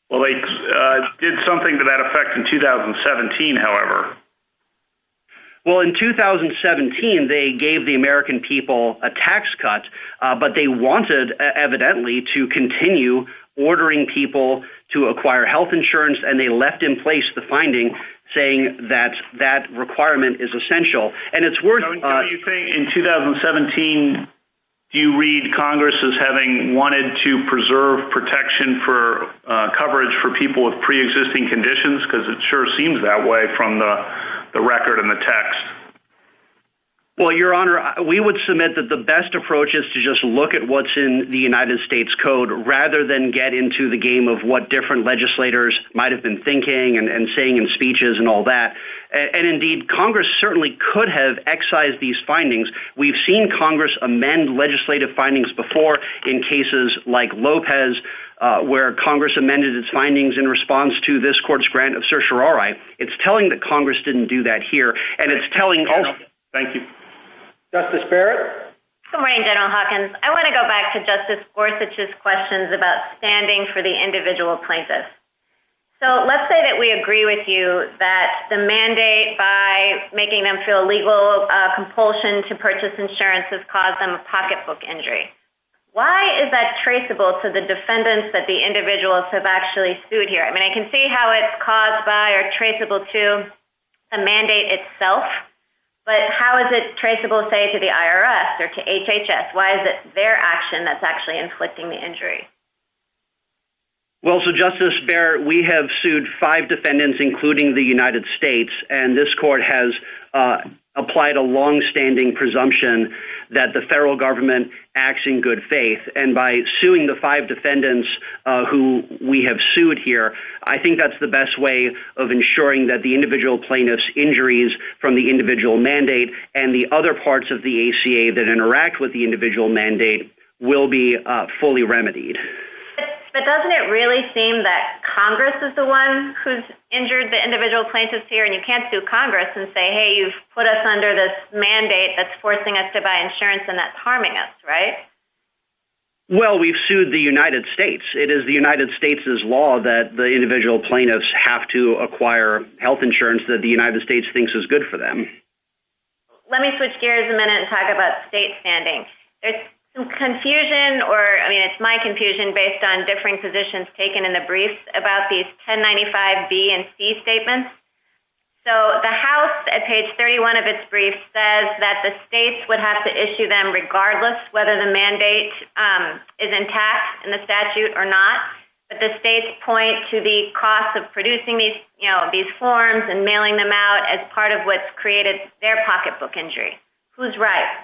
Well, they did something to that effect in 2017, however. Well, in 2017, they gave the American people a tax cut, but they wanted, evidently, to continue ordering people to acquire health insurance, and they left in place the finding saying that that requirement is essential. And it's worth... Don't you think in 2017, do you read Congress as having wanted to preserve protection for coverage for people with pre-existing conditions? Because it sure seems that way from the record and the text. Well, Your Honor, we would submit that the best approach is to just look at what's in the United States Code rather than get into the game of what different legislators might have been thinking and saying in speeches and all that. And indeed, Congress certainly could have excised these findings. We've seen Congress amend legislative findings before in cases like Lopez, where Congress amended its findings in response to this court's grant of certiorari. It's telling that Congress didn't do that here, and it's telling also... Thank you. Justice Barrett? Good morning, General Hawkins. I want to go back to Justice Gorsuch's questions about standing for the individual plaintiffs. So let's say that we agree with you that the mandate, by making them feel legal compulsion to purchase insurance, has caused them a pocketbook injury. Why is that traceable to the defendants that the individuals have actually sued here? I mean, I can see how it's caused by or traceable to the mandate itself, but how is it traceable, say, to the IRS or to HHS? Why is it their action that's actually inflicting the injury? Well, so Justice Barrett, we have sued 5 defendants, including the United States, and this court has applied a long-standing presumption that the federal government acts in good faith. And by suing the 5 defendants who we have sued here, I think that's the best way of ensuring that the individual plaintiffs' injuries from the individual mandate and the other parts of the ACA that interact with the individual mandate will be fully remedied. But doesn't it really seem that Congress is the one who's injured the individual plaintiffs here, and you can't sue Congress and say, hey, you've put us under this mandate that's forcing us to buy insurance and that's harming us, right? Well, we've sued the United States. It is the United States' law that the individual plaintiffs have to acquire health insurance that the United States thinks is good for them. Let me switch gears a minute and talk about state standing. There's some confusion, it's my confusion based on differing positions taken in the briefs about these 1095B and C statements. So the House, at page 31 of its brief, says that the states would have to issue them regardless whether the mandate is intact in the statute or not. But the states point to the cost of producing these forms and mailing them out as part of what's created their pocketbook injury. Who's right?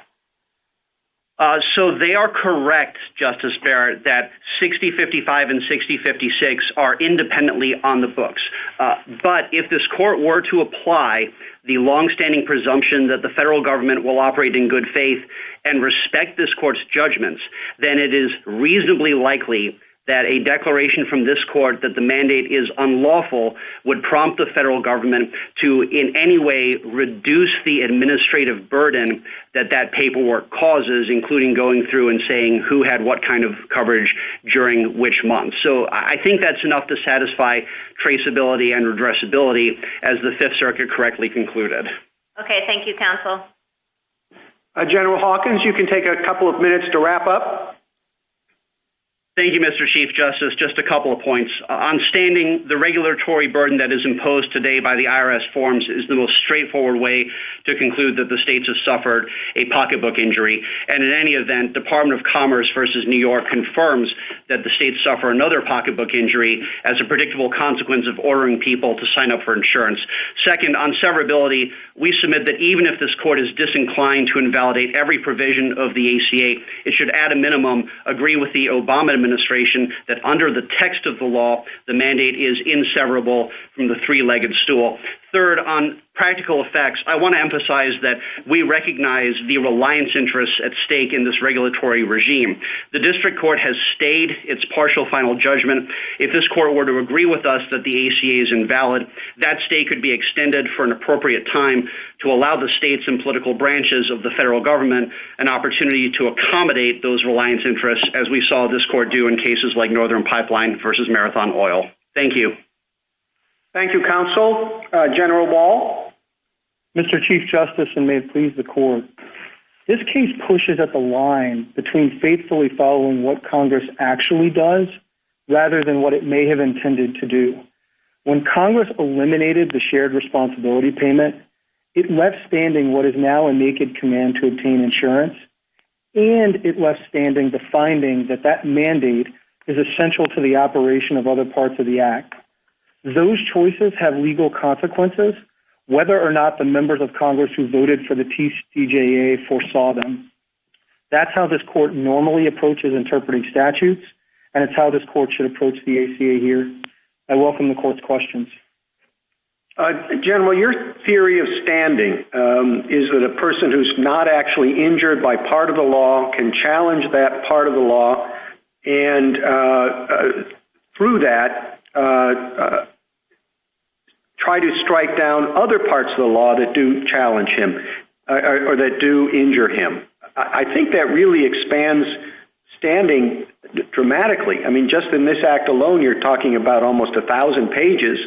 So they are correct, Justice Barrett, that 6055 and 6056 are independently on the books. But if this court were to apply the longstanding presumption that the federal government will operate in good faith and respect this court's judgments, then it is reasonably likely that a declaration from this court that the mandate is unlawful would prompt the federal government to in any way reduce the administrative burden that that paperwork causes, including going through and saying who had what kind of coverage during which month. So I think that's enough to satisfy traceability and redressability, as the Fifth Circuit correctly concluded. Okay, thank you, counsel. General Hawkins, you can take a couple of minutes to wrap up. Thank you, Mr. Chief Justice. Just a couple of points. On standing, the regulatory burden that is imposed today by the IRS forms is the most straightforward way to conclude that the states have suffered a pocketbook injury. And in any event, Department of Commerce versus New York confirms that the states suffer another pocketbook injury as a predictable consequence of ordering people to sign up for insurance. Second, on severability, we submit that even if this court is disinclined to invalidate every provision of the ACA, it should at a minimum agree with the Obama administration that under the text of the law, the mandate is inseverable from the three-legged stool. Third, on practical effects, I want to emphasize that we recognize the reliance interests at stake in this regulatory regime. The district court has stayed its partial final judgment. If this court were to agree with us that the ACA is invalid, that stay could be extended for an appropriate time to allow the states and political branches of the federal government an opportunity to accommodate those reliance interests, as we saw this court do in cases like Northern Pipeline versus Marathon Oil. Thank you. Thank you, counsel. General Wall. Mr. Chief Justice, and may it please the court, this case pushes at the line between faithfully following what Congress actually does rather than what it may have intended to do. When Congress eliminated the shared responsibility payment, it left standing what is now a naked command to obtain insurance, and it left standing the finding that that mandate is essential to the operation of other parts of the Act. Those choices have legal consequences, whether or not the members of Congress who voted for the TCJA foresaw them. That's how this court normally approaches interpreting statutes, and it's how this court should approach the ACA here. I welcome the court's questions. General, your theory of standing is that a person who's not actually injured by part of the law can challenge that part of the law, and through that, try to strike down other parts of the law that do challenge him or that do injure him. I think that really expands standing dramatically. I mean, just in this act alone, you're talking about almost 1,000 pages,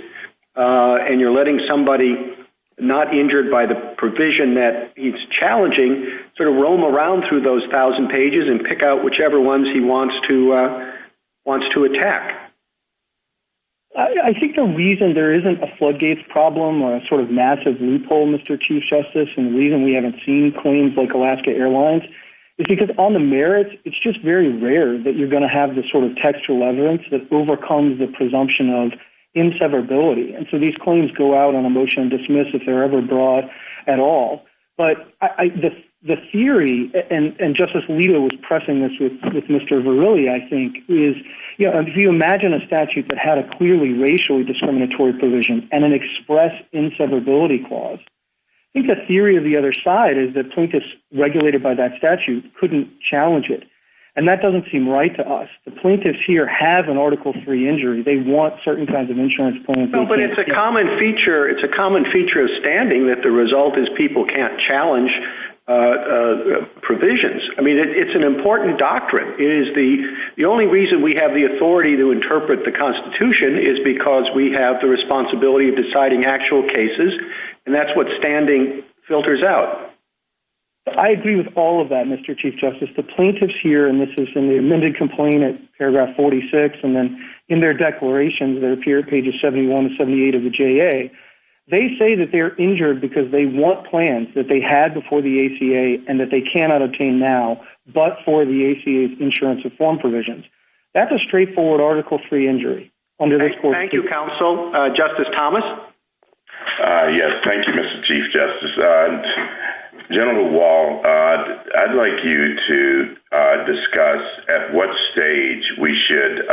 and you're letting somebody not injured by the provision that he's challenging sort of roam around through those 1,000 pages and pick out whichever ones he wants to attack. I think the reason there isn't a floodgates problem or a sort of massive loophole, Mr. Chief Justice, and the reason we haven't seen claims like Alaska Airlines is because on the merits, it's just very rare that you're going to have the sort of textual evidence that overcomes the presumption of inseverability. And so these claims go out on a motion to dismiss if they're ever brought at all. But the theory, and Justice Alito was pressing this with Mr. Verrilli, I think, is, you know, if you imagine a statute that had a clearly racially discriminatory provision and an express inseverability clause, I think the theory of the other side is that plaintiffs regulated by that statute couldn't challenge it. And that doesn't seem right to us. The plaintiffs here have an Article III injury. They want certain kinds of insurance plans. No, but it's a common feature. It's a common feature of standing that the result is people can't challenge provisions. I mean, it's an important doctrine. It is the only reason we have the authority to interpret the Constitution is because we have the responsibility of deciding actual cases, and that's what standing filters out. I agree with all of that, Mr. Chief Justice. The plaintiffs here, and this is in the amended complaint at paragraph 46, and then in their declarations that appear at pages 71 to 78 of the JA, they say that they're injured because they want plans that they had before the ACA and that they cannot obtain now, but for the ACA's insurance reform provisions. That's a straightforward Article III injury under this court. Thank you, counsel. Justice Thomas? Yes, thank you, Mr. Chief Justice. General Wall, I'd like you to discuss at what stage we should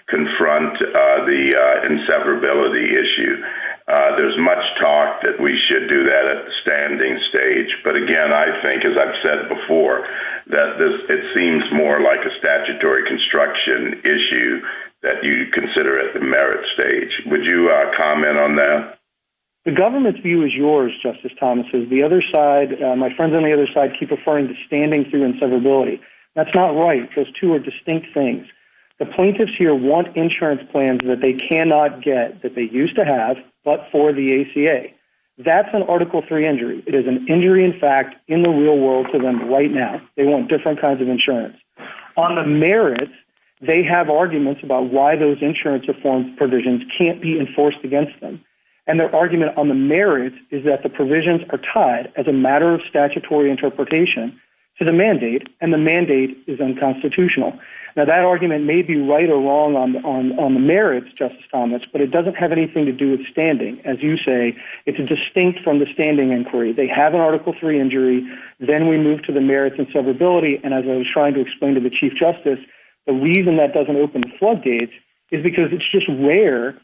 confront the inseverability issue. There's much talk that we should do that at the standing stage, but again, I think, as I've said before, that it seems more like a statutory construction issue that you consider at the merit stage. Would you comment on that? The government's view is yours, Justice Thomas. The other side, my friends on the other side keep referring to standing through inseverability. That's not right. Those two are distinct things. The plaintiffs here want insurance plans that they cannot get, that they used to have, but for the ACA. That's an Article III injury. It is an injury, in fact, in the real world to them right now. They want different kinds of insurance. On the merits, they have arguments about why those insurance reform provisions can't be enforced against them. And their argument on the merits is that the provisions are tied as a matter of statutory interpretation to the mandate, and the mandate is unconstitutional. Now, that argument may be right or wrong on the merits, Justice Thomas, but it doesn't have anything to do with standing. As you say, it's distinct from the standing inquiry. They have an Article III injury, then we move to the merits and severability, and as I was trying to explain to the Chief Justice, the reason that doesn't open the floodgates is because it's just rare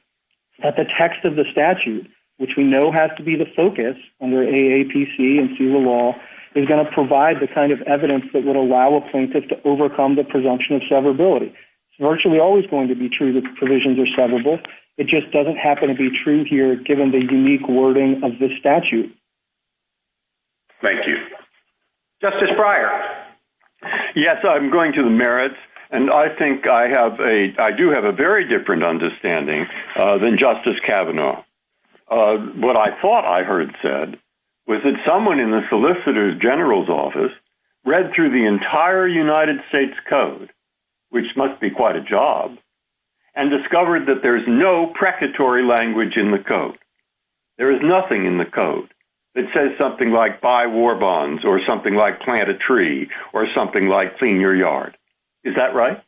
that the text of the statute, which we know has to be the focus under AAPC and CELA law, is going to provide the kind of evidence that would allow a plaintiff to overcome the presumption of severability. It's virtually always going to be true that provisions are severable. It just doesn't happen to be true here given the unique wording of this statute. Thank you. Justice Breyer. Yes, I'm going to the merits. And I think I do have a very different understanding than Justice Kavanaugh. What I thought I heard said was that someone in the Solicitor General's office read through the entire United States Code, which must be quite a job, and discovered that there's no precatory language in the code. There is nothing in the code that says something like buy war bonds or something like plant a tree or something like clean your yard. Is that right?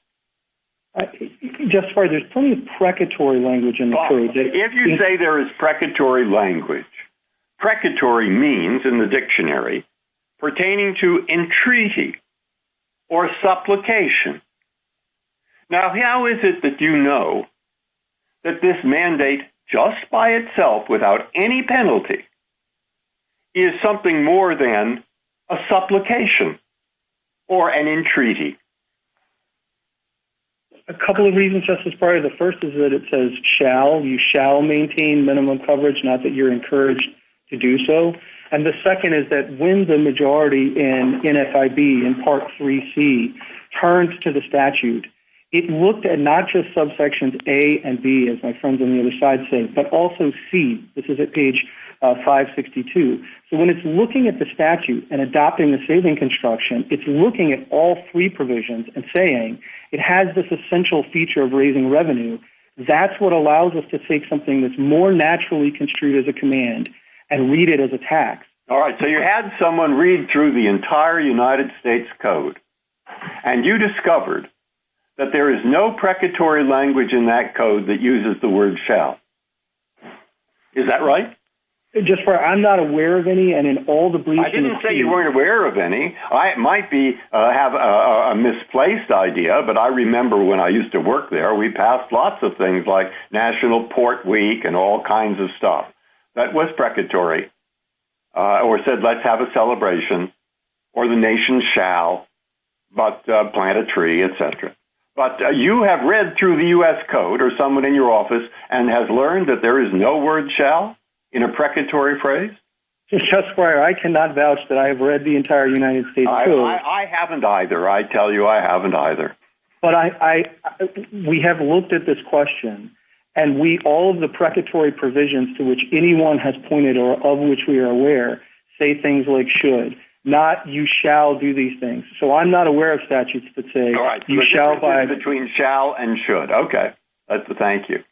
Just for there's plenty of precatory language in the code. If you say there is precatory language, precatory means in the dictionary pertaining to entreaty or supplication. Now, how is it that you know that this mandate, just by itself, without any penalty, is something more than a supplication or an entreaty? A couple of reasons, Justice Breyer. The first is that it says shall. You shall maintain minimum coverage, not that you're encouraged to do so. And the second is that when the majority in NFIB, in Part 3C, turned to the statute, it looked at not just subsections A and B, as my friends on the other side say, but also C. This is at page 562. So when it's looking at the statute and adopting the saving construction, it's looking at all three provisions and saying it has this essential feature of raising revenue. That's what allows us to take something that's more naturally construed as a command and read it as a tax. All right, so you had someone read through the entire United States Code, and you discovered that there is no precatory language in that code that uses the word shall. Is that right? Just for, I'm not aware of any, and in all the briefs... I didn't say you weren't aware of any. I might be have a misplaced idea, but I remember when I used to work there, we passed lots of things like National Port Week and all kinds of stuff. That was precatory, or said, let's have a celebration, or the nation shall, but plant a tree, etc. But you have read through the U.S. Code, or someone in your office, and has learned that there is no word shall in a precatory phrase? Justice Breyer, I cannot vouch that I have read the entire United States Code. I haven't either. I tell you, I haven't either. But we have looked at this question, and all of the precatory provisions to which anyone has pointed or of which we are aware say things like should, not you shall do these things. So I'm not aware of statutes that say you shall by... between shall and should. Okay. Thank you.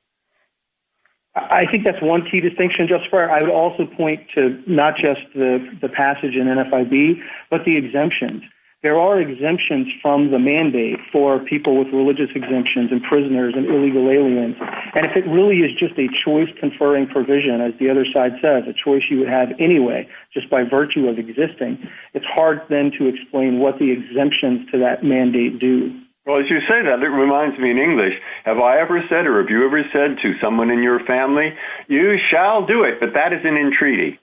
I think that's one key distinction, Justice Breyer. I would also point to not just the passage in NFIB, but the exemptions. there are exemptions from the mandate for people with religious exemptions and prisoners and illegal aliens. And if it really is just a choice-conferring provision, as the other side says, a choice you would have anyway, just by virtue of existing, it's hard then to explain what the exemptions to that mandate do. Well, as you say that, it reminds me in English, have I ever said, or have you ever said to someone in your family, you shall do it, but that is an entreaty.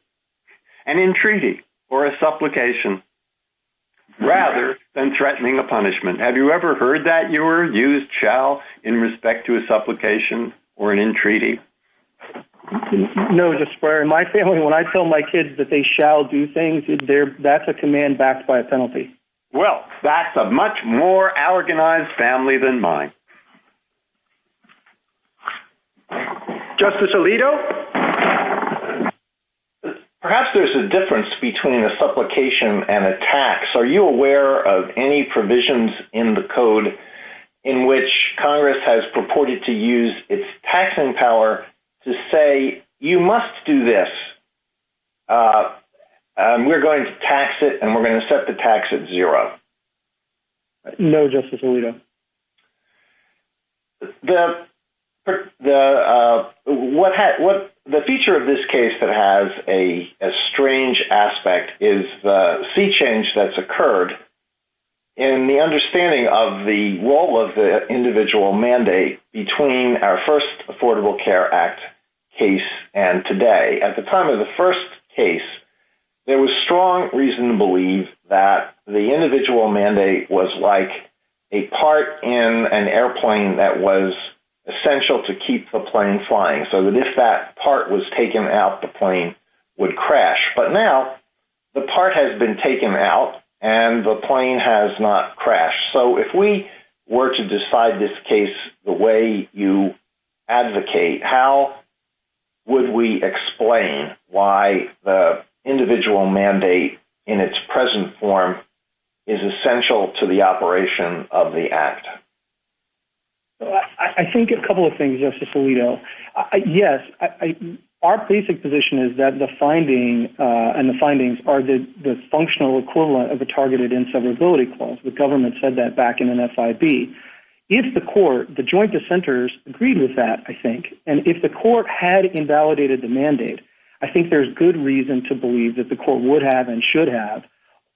An entreaty, or a supplication, rather than threatening a punishment. Have you ever heard that used shall in respect to a supplication or an entreaty? No, Justice Breyer. In my family, when I tell my kids that they shall do things, that's a command backed by a penalty. Well, that's a much more organized family than mine. Justice Alito? Perhaps there's a difference between a supplication and a tax. Are you aware of any provisions in the code in which Congress has purported to use its taxing power to say, you must do this, we're going to tax it, and we're going to set the tax at zero? No, Justice Alito. The feature of this case that has a strange aspect is the sea change that's occurred in the understanding of the role of the individual mandate between our first Affordable Care Act case and today. At the time of the first case, there was strong reason to believe that the individual mandate was like a part in an airplane that was essential to keep the plane flying, so that if that part was taken out, the plane would crash. But now the part has been taken out and the plane has not crashed. So if we were to decide this case the way you advocate, how would we explain why the individual mandate in its present form is essential to the operation of the Act? I think a couple of things, Justice Alito. Yes, our basic position is that the finding and the findings are the functional equivalent of a targeted inseverability clause. The government said that back in an FIB. If the court, the joint dissenters agreed with that, I think, and if the court had invalidated the mandate, I think there's good reason to believe that the court would have and should have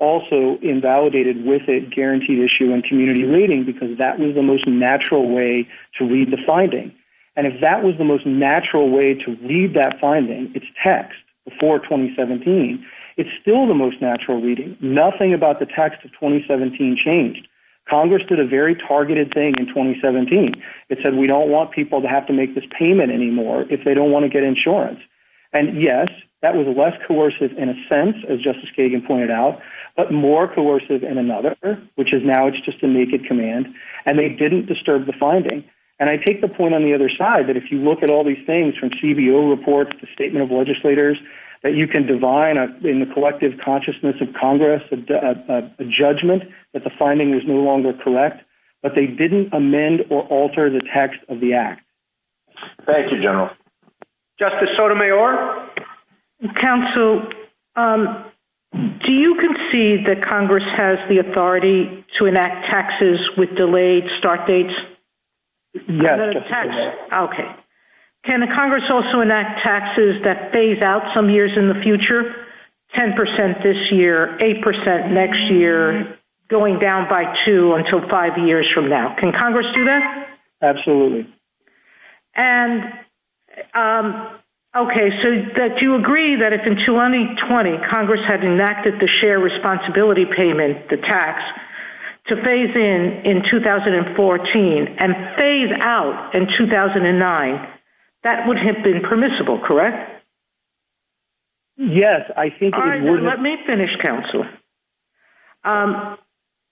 also invalidated with it guaranteed issue and community rating, because that was the most natural way to read the finding. And if that was the most natural way to read that finding, its text before 2017, it's still the most natural reading. Nothing about the text of 2017 changed. Congress did a very targeted thing in 2017. It said we don't want people to have to make this payment anymore if they don't want to get insurance. And yes, that was less coercive in a sense, as Justice Kagan pointed out, but more coercive in another, which is now it's just a naked command, and they didn't disturb the finding. And I take the point on the other side that if you look at all these things from CBO reports to statement of legislators, that you can divine in the collective consciousness of Congress a judgment that the finding was no longer correct, but they didn't amend or alter the text of the Act. Thank you, General. Justice Sotomayor? Counsel, do you concede that Congress has the authority to enact taxes with delayed start dates? Yes. Okay. Can the Congress also enact taxes that phase out some years in the future? 10% this year, 8% next year, going down by 2 until 5 years from now. Can Congress do that? Absolutely. And okay, so that you agree that if in 2020 Congress had enacted the share responsibility payment, the tax, to phase in 2014 and phase out in 2009, that would have been permissible, correct? Yes, I think it would. Let me finish, counsel.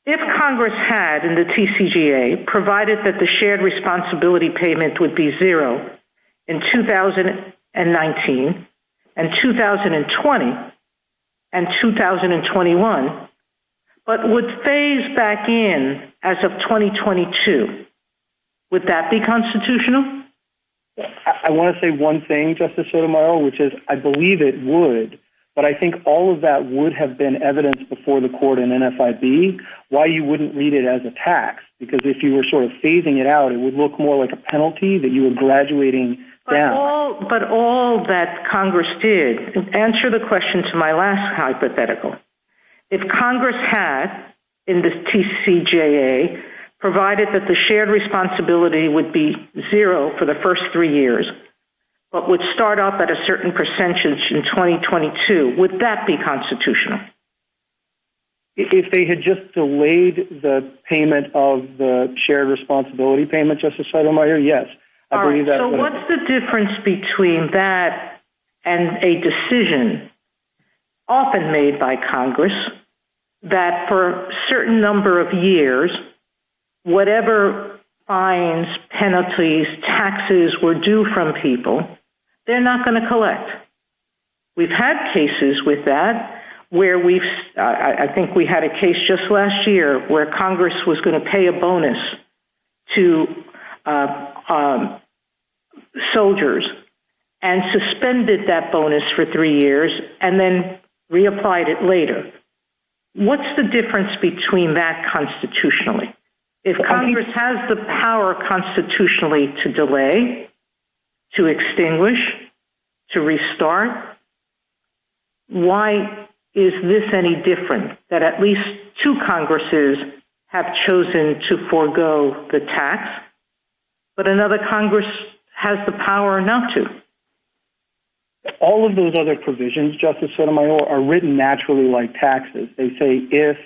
If Congress had, in the TCJA, provided that the shared responsibility payment would be zero in 2019 and 2020 and 2021, but would phase back in as of 2022, would that be constitutional? I want to say one thing, Justice Sotomayor, which is I believe it would, But I think all of that would have been evidence before the court in NFIB why you wouldn't read it as a tax, because if you were sort of phasing it out, it would look more like a penalty that you were graduating down. But all that Congress did, answer the question to my last hypothetical. If Congress had, in the TCJA, provided that the shared responsibility would be 0 for the first 3 years, but would start up at a certain percentage in 2022, would that be constitutional? If they had just delayed the payment of the shared responsibility payment, Justice Sotomayor, yes. I believe that. So what's the difference between that and a decision often made by Congress that for a certain number of years, whatever fines, penalties, taxes were due from people, they're not going to collect? We've had cases with that where I think we had a case just last year where Congress was going to pay a bonus to soldiers and suspended that bonus for 3 years and then reapplied it later. What's the difference between that constitutionally? If Congress has the power constitutionally to delay, to extinguish, to restart, why is this any different that at least 2 Congresses have chosen to forego the tax, but another Congress has the power not to? All of those other provisions, Justice Sotomayor, are written naturally like taxes. They say if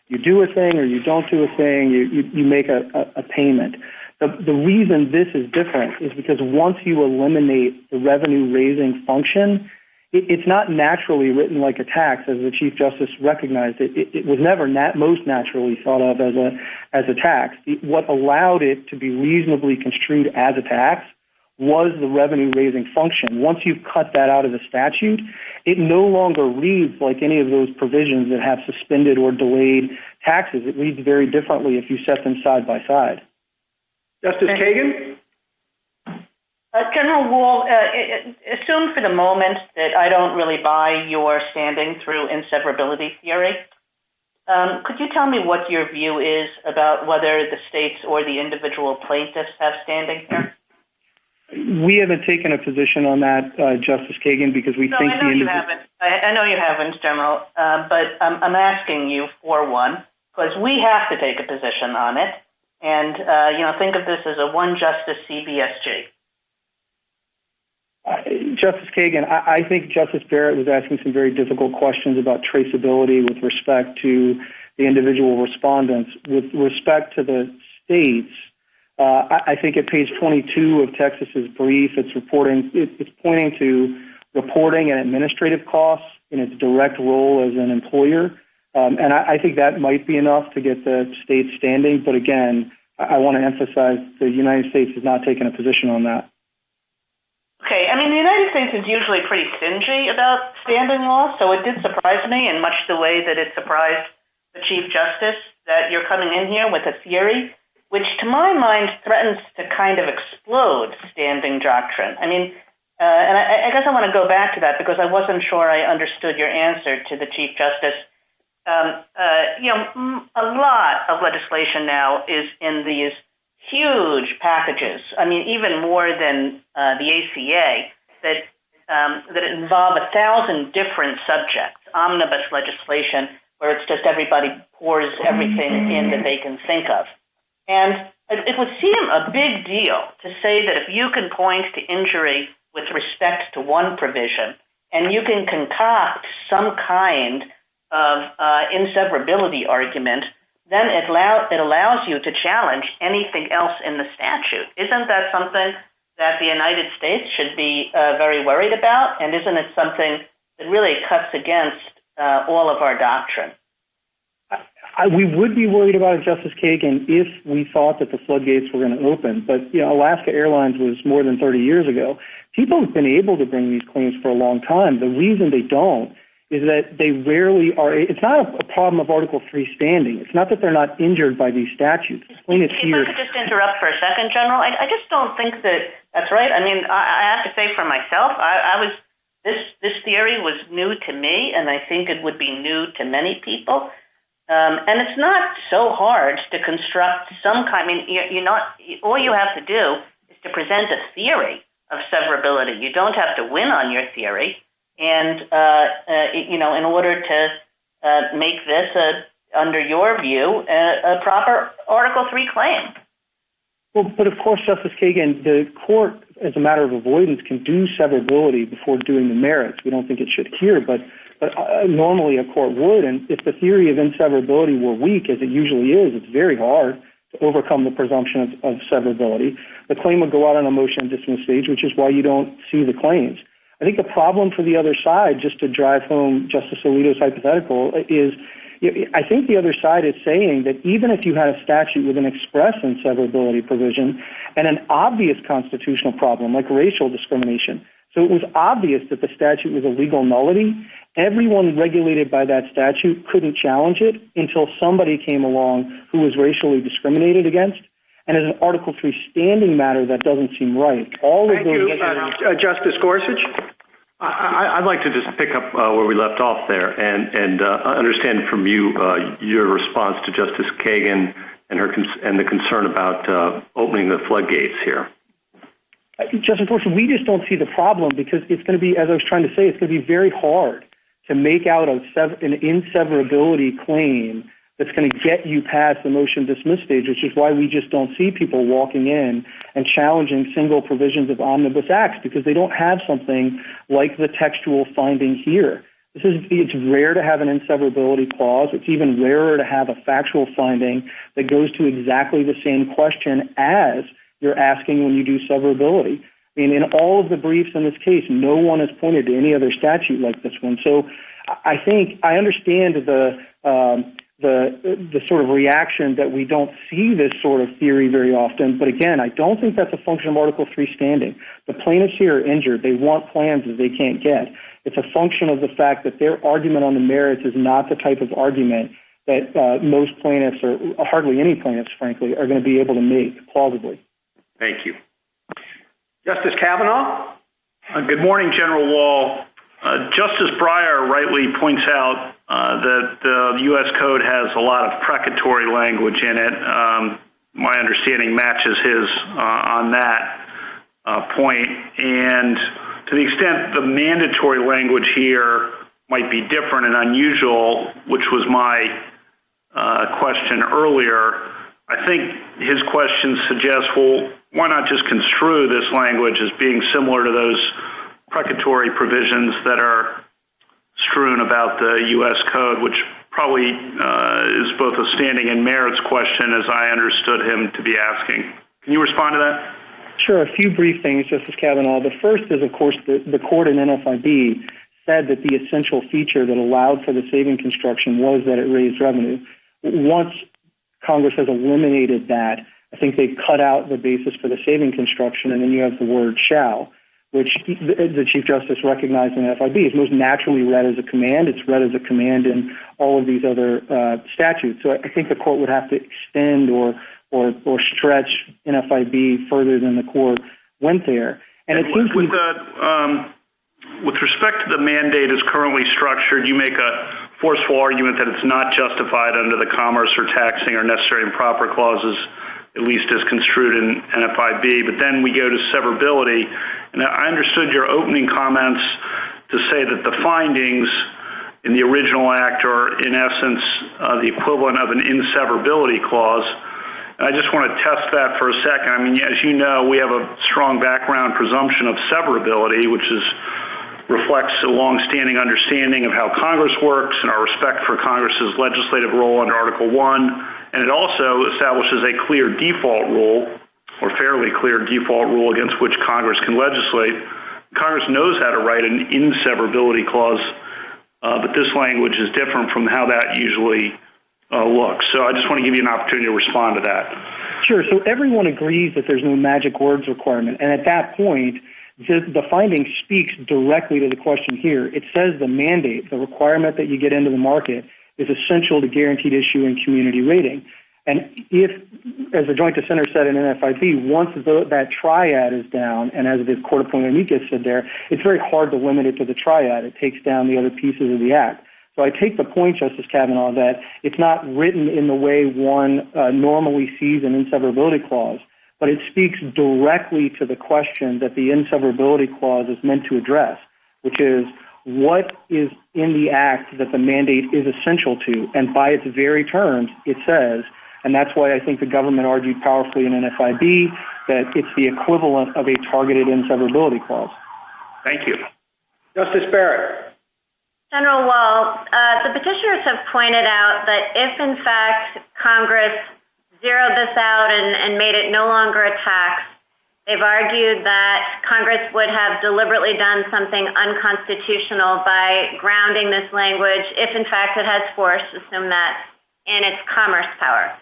you do a thing or you don't do a thing, you make a payment. The reason this is different is because once you eliminate the revenue-raising function, it's not naturally written like a tax, as the Chief Justice recognized. It was never most naturally thought of as a tax. What allowed it to be reasonably construed as a tax was the revenue-raising function. Once you cut that out of the statute, it no longer reads like any of those provisions that have suspended or delayed taxes. It reads very differently if you set them side by side. Justice Kagan? General Wall, assume for the moment that I don't really buy your standing through inseverability theory. Could you tell me what your view is about whether the states or the individual plaintiffs have standing here? We haven't taken a position on that, Justice Kagan, because we think I know you haven't. I know you haven't, General, but I'm asking you for one, because we have to take a position on it, and think of this as a one-justice CBSG. Justice Kagan, I think Justice Barrett was asking some very difficult questions about traceability with respect to the individual respondents. With respect to the states, I think at page 22 of Texas's brief, it's pointing to reporting and administrative costs in its direct role as an employer. And I think that might be enough to get the state standing. But again, I want to emphasize the United States has not taken a position on that. Okay, I mean, the United States is usually pretty stingy about standing law, so it did surprise me in much the way that it surprised the Chief Justice that you're coming in here with a theory which, to my mind, threatens to kind of explode standing doctrine. I mean, and I guess I want to go back to that because I wasn't sure I understood your answer to the Chief Justice. A lot of legislation now is in these huge packages. I mean, even more than the ACA that involve 1,000 different subjects. Omnibus legislation, where it's just everybody pours everything in that they can think of. And it would seem a big deal to say that if you can point to injury with respect to one provision, and you can concoct some kind of inseverability argument, then it allows you to challenge anything else in the statute. Isn't that something that the United States should be very worried about? And isn't it something that really cuts against all of our doctrine? We would be worried about it, Justice Kagan, if we thought that the floodgates were going to open. But, Alaska Airlines was more than 30 years ago. People have been able to bring these claims for a long time. The reason they don't is that they rarely are. It's not a problem of Article 3 standing. It's not that they're not injured by these statutes. If I could just interrupt for a second, General, I just don't think that that's right. I mean, I have to say for myself, I was This theory was new to me, and I think it would be new to many people. And it's not so hard to construct some kind. I mean, you're not. All you have to do is to present a theory of severability. You don't have to win on your theory, and in order to make this under your view a proper Article III claim. Well, but of course, Justice Kagan, the court, as a matter of avoidance, can do severability before doing the merits. We don't think it should here, but normally a court would. And if the theory of inseverability were weak, as it usually is, it's very hard to overcome the presumption of severability. The claim would go out on a motion to dismiss stage, which is why you don't see the claims. I think the problem for the other side, just to drive home Justice Alito's hypothetical, is I think the other side is saying that even if you had a statute with an express inseverability provision and an obvious constitutional problem like racial discrimination, so it was obvious that the statute was a legal nullity, everyone regulated by that statute couldn't challenge it until somebody came along who was racially discriminated against. And as an Article III standing matter, that doesn't seem right. Thank you, Justice Gorsuch. I'd like to just pick up where we left off there and understand from you your response to Justice Kagan and the concern about opening the floodgates here. Justice Gorsuch, we just don't see the problem because it's going to be, as I was trying to say, it's going to be very hard to make out an inseverability claim that's going to get you past the motion dismiss stage, which is why we just don't see people walking in and challenging single provisions of omnibus acts because they don't have something like the textual finding here. It's rare to have an inseverability clause. It's even rarer to have a factual finding that goes to exactly the same question as you're asking when you do severability. I mean, in all of the briefs in this case, no one has pointed to any other statute like this one. So I think I understand the sort of reaction that we don't see this sort of theory very often. But again, I don't think that's a function of Article III standing. The plaintiffs here are injured. They want plans that they can't get. It's a function of the fact that their argument on the merits is not the type of argument that most plaintiffs, or hardly any plaintiffs, frankly, are going to be able to make plausibly. Thank you. Justice Kavanaugh? Good morning, General Wall. Justice Breyer rightly points out that the U.S. Code has a lot of precatory language in it. My understanding matches his on that point. And to the extent the mandatory language here might be different and unusual, which was my question earlier, I think his question suggests, well, why not just construe this language as being similar to those precatory provisions that are strewn about the U.S. Code, which probably is both a standing and merits question, as I understood him to be asking. Can you respond to that? Sure. A few brief things, Justice Kavanaugh. The first is, of course, the court in NFIB said that the essential feature that allowed for the saving construction was that it raised revenue. Once Congress has eliminated that, I think they cut out the basis for the saving construction, and then you have the word shall, which the Chief Justice recognized in FIB is most naturally read as a command. It's read as a command in all of these other statutes. So I think the court would have to extend or stretch NFIB further than the court went there. And it seems with respect to the mandate as currently structured, you make a forceful argument that it's not justified under the commerce or taxing or necessary and proper clauses, at least as construed in NFIB. But then we go to severability. And I understood your opening comments to say that the findings in the original act are, in essence, the equivalent of an inseverability clause. And I just want to test that for a second. I mean, as you know, we have a strong background presumption of severability, which reflects a long-standing understanding of how Congress works and our respect for Congress's legislative role under Article I. And it also establishes a clear default rule, or fairly clear default rule, against which Congress can legislate. Congress knows how to write an inseverability clause, but this language is different from how that usually looks. So I just want to give you an opportunity to respond to that. Sure. So everyone agrees that there's no magic words requirement. And at that point, the finding speaks directly to the question here. It says the mandate, the requirement that you get into the market, is essential to guaranteed issue and community rating. And if, as the joint dissenter said in NFIB, once that triad is down, and as the court-appointed amicus said there, it's very hard to limit it to the triad. It takes down the other pieces of the act. So I take the point, Justice Kavanaugh, that it's not written in the way one normally sees an inseverability clause, but it speaks directly to the question that the inseverability clause is meant to address, which is what is in the act that the mandate is essential to. And by its very terms, it says, and that's why I think the government argued powerfully in NFIB that it's the equivalent of a targeted inseverability clause. Thank you. Justice Barrett. General Wall, the petitioners have pointed out that if, in fact, Congress zeroed this out and made it no longer a tax, they've argued that Congress would have deliberately done something unconstitutional by grounding this language, if, in fact, it has force, assume that, in its commerce power.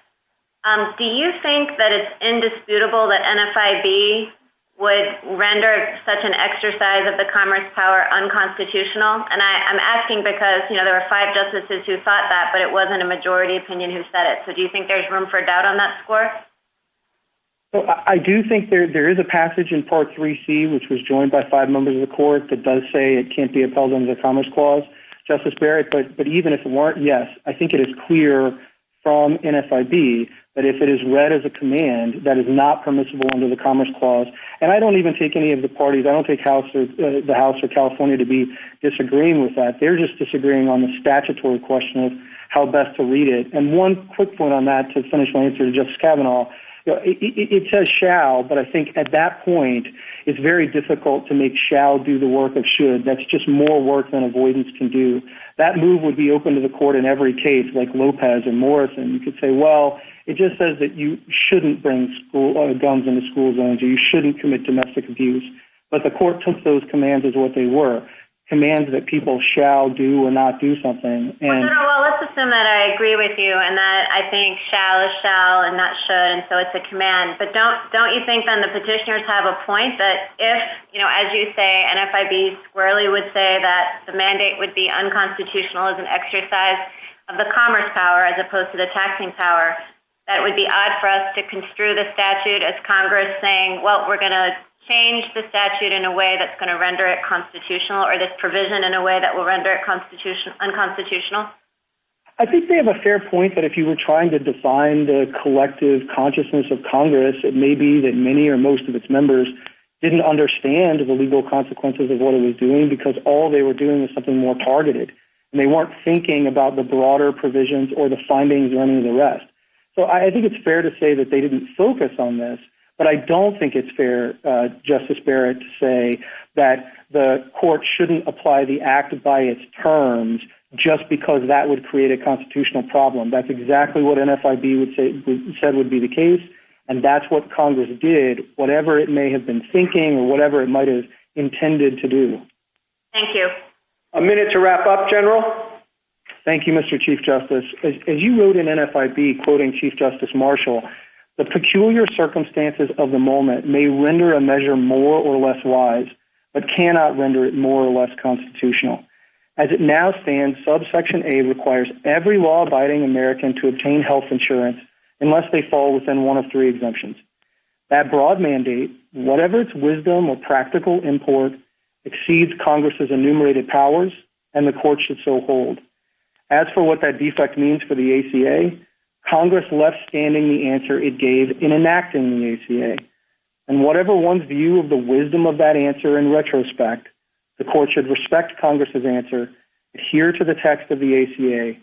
Do you think that it's indisputable that NFIB would render such an exercise of the commerce power unconstitutional? And I'm asking because, there were 5 justices who thought that, but it wasn't a majority opinion who said it. So do you think there's room for doubt on that score? So I do think there is a passage in Part 3C, which was joined by 5 members of the court, that does say it can't be upheld under the Commerce Clause, Justice Barrett. But even if it weren't, yes, I think it is clear from NFIB that if it is read as a command, that is not permissible under the Commerce Clause. And I don't even take any of the parties, I don't take the House or California to be disagreeing with that. They're just disagreeing on the statutory question of how best to read it. And one quick point on that to finish my answer to Justice Kavanaugh, it says shall, but I think at that point it's very difficult to make shall do the work of should. That's just more work than avoidance can do. That move would be open to the court in every case, like Lopez and Morrison. You could say, well, it just says that you shouldn't bring guns into school zones, or you shouldn't commit domestic abuse. But the court took those commands as what they were, commands that people shall do or not do something. And well, let's assume that I agree with you and that I think shall is shall and not should, and so it's a command. But don't you think then the petitioners have a point that if, as you say, NFIB squarely would say that the mandate would be unconstitutional as an exercise of the commerce power as opposed to the taxing power, that it would be odd for us to construe the statute as Congress saying, well, we're going to change the statute in a way that's going to render it constitutional, or this provision in a way that will render it unconstitutional? I think they have a fair point that if you were trying to define the collective consciousness of Congress, it may be that many or most of its members didn't understand the legal consequences of what it was doing because all they were doing was something more targeted. And they weren't thinking about the broader provisions or the findings or any of the rest. So I think it's fair to say that they didn't focus on this, but I don't think it's fair, Justice Barrett, to say that the court shouldn't apply the act by its terms just because that would create a constitutional problem. That's exactly what NFIB said would be the case, and that's what Congress did, whatever it may have been thinking or whatever it might have intended to do. Thank you. A minute to wrap up, General. Thank you, Mr. Chief Justice. As you wrote in NFIB, quoting Chief Justice Marshall, the peculiar circumstances of the moment may render a measure more or less wise, but cannot render it more or less constitutional. As it now stands, subsection A requires every law-abiding American to obtain health insurance unless they fall within one of 3 exemptions. That broad mandate, whatever its wisdom or practical import, exceeds Congress's enumerated powers, and the court should so hold. As for what that defect means for the ACA, Congress left standing the answer it gave in enacting the ACA. And whatever one's view of the wisdom of that answer in retrospect, the court should respect Congress's answer, adhere to the text of the ACA,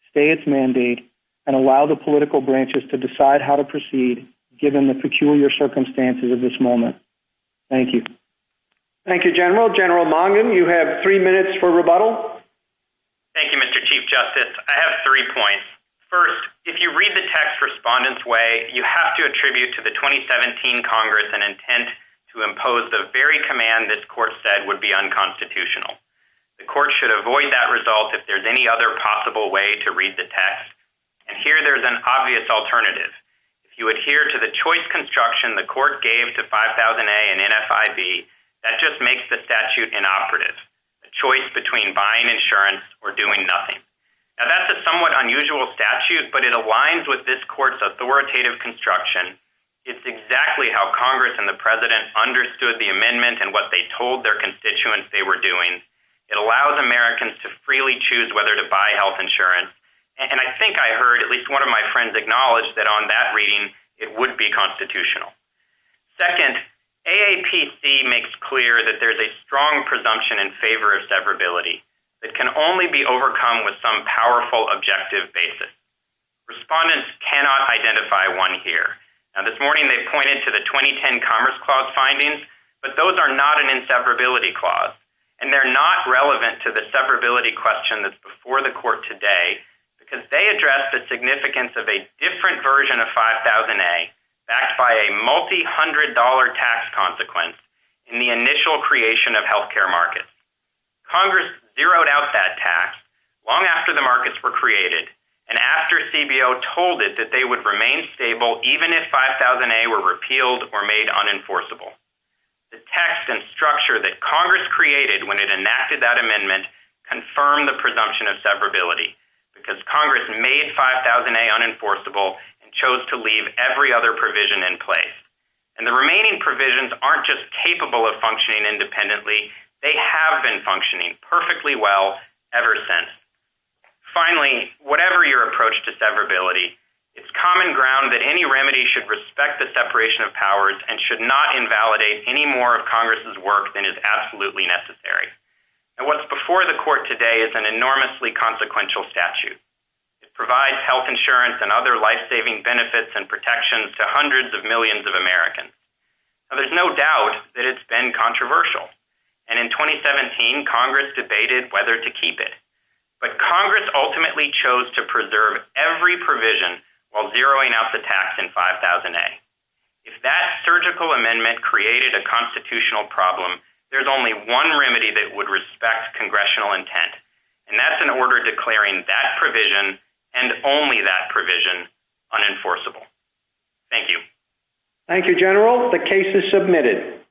stay its mandate, and allow the political branches to decide how to proceed given the peculiar circumstances of this moment. Thank you. Thank you, General. General Mongan, you have 3 minutes for rebuttal. Thank you, Mr. Chief Justice. I have 3 points. First, if you read the text respondent's way, you have to attribute to the 2017 Congress an intent to impose the very command this court said would be unconstitutional. The court should avoid that result if there's any other possible way to read the text. And here there's an obvious alternative. If you adhere to the choice construction the court gave to 5000A and NFIB, that just makes the statute inoperative, a choice between buying insurance or doing nothing. Now, that's a somewhat unusual statute, but it aligns with this court's authoritative construction. It's exactly how Congress and the President understood the amendment and what they told their constituents they were doing. It allows Americans to freely choose whether to buy health insurance. And I think I heard at least one of my friends acknowledge that on that reading, it would be constitutional. Second, AAPC makes clear that there's a strong presumption in favor of severability that can only be overcome with some powerful objective basis. Respondents cannot identify one here. Now, this morning they pointed to the 2010 Commerce Clause findings, but those are not an inseverability clause, and they're not relevant to the severability question that's before the court today because they address the significance of a different version of 5000A backed by a multi-$100 tax consequence in the initial creation of healthcare markets. Congress zeroed out that tax long after the markets were created and after CBO told it that they would remain stable even if 5000A were repealed or made unenforceable. The text and structure that Congress created when it enacted that amendment confirmed the presumption of severability because Congress made 5000A unenforceable and chose to leave every other provision in place. And the remaining provisions aren't just capable of functioning independently, they have been functioning perfectly well ever since. Finally, whatever your approach to severability, it's common ground that any remedy should respect the separation of powers and should not invalidate any more of Congress's work than is absolutely necessary. And what's before the court today is an enormously consequential statute. It provides health insurance and other life-saving benefits and protections to hundreds of millions of Americans. Now, there's no doubt that it's been controversial. And in 2017, Congress debated whether to keep it. But Congress ultimately chose to preserve every provision while zeroing out the tax in 5000A. If that surgical amendment created a constitutional problem, there's only one remedy that would respect congressional intent, and that's an order declaring that provision and only that provision unenforceable. Thank you. Thank you, General. The case is submitted.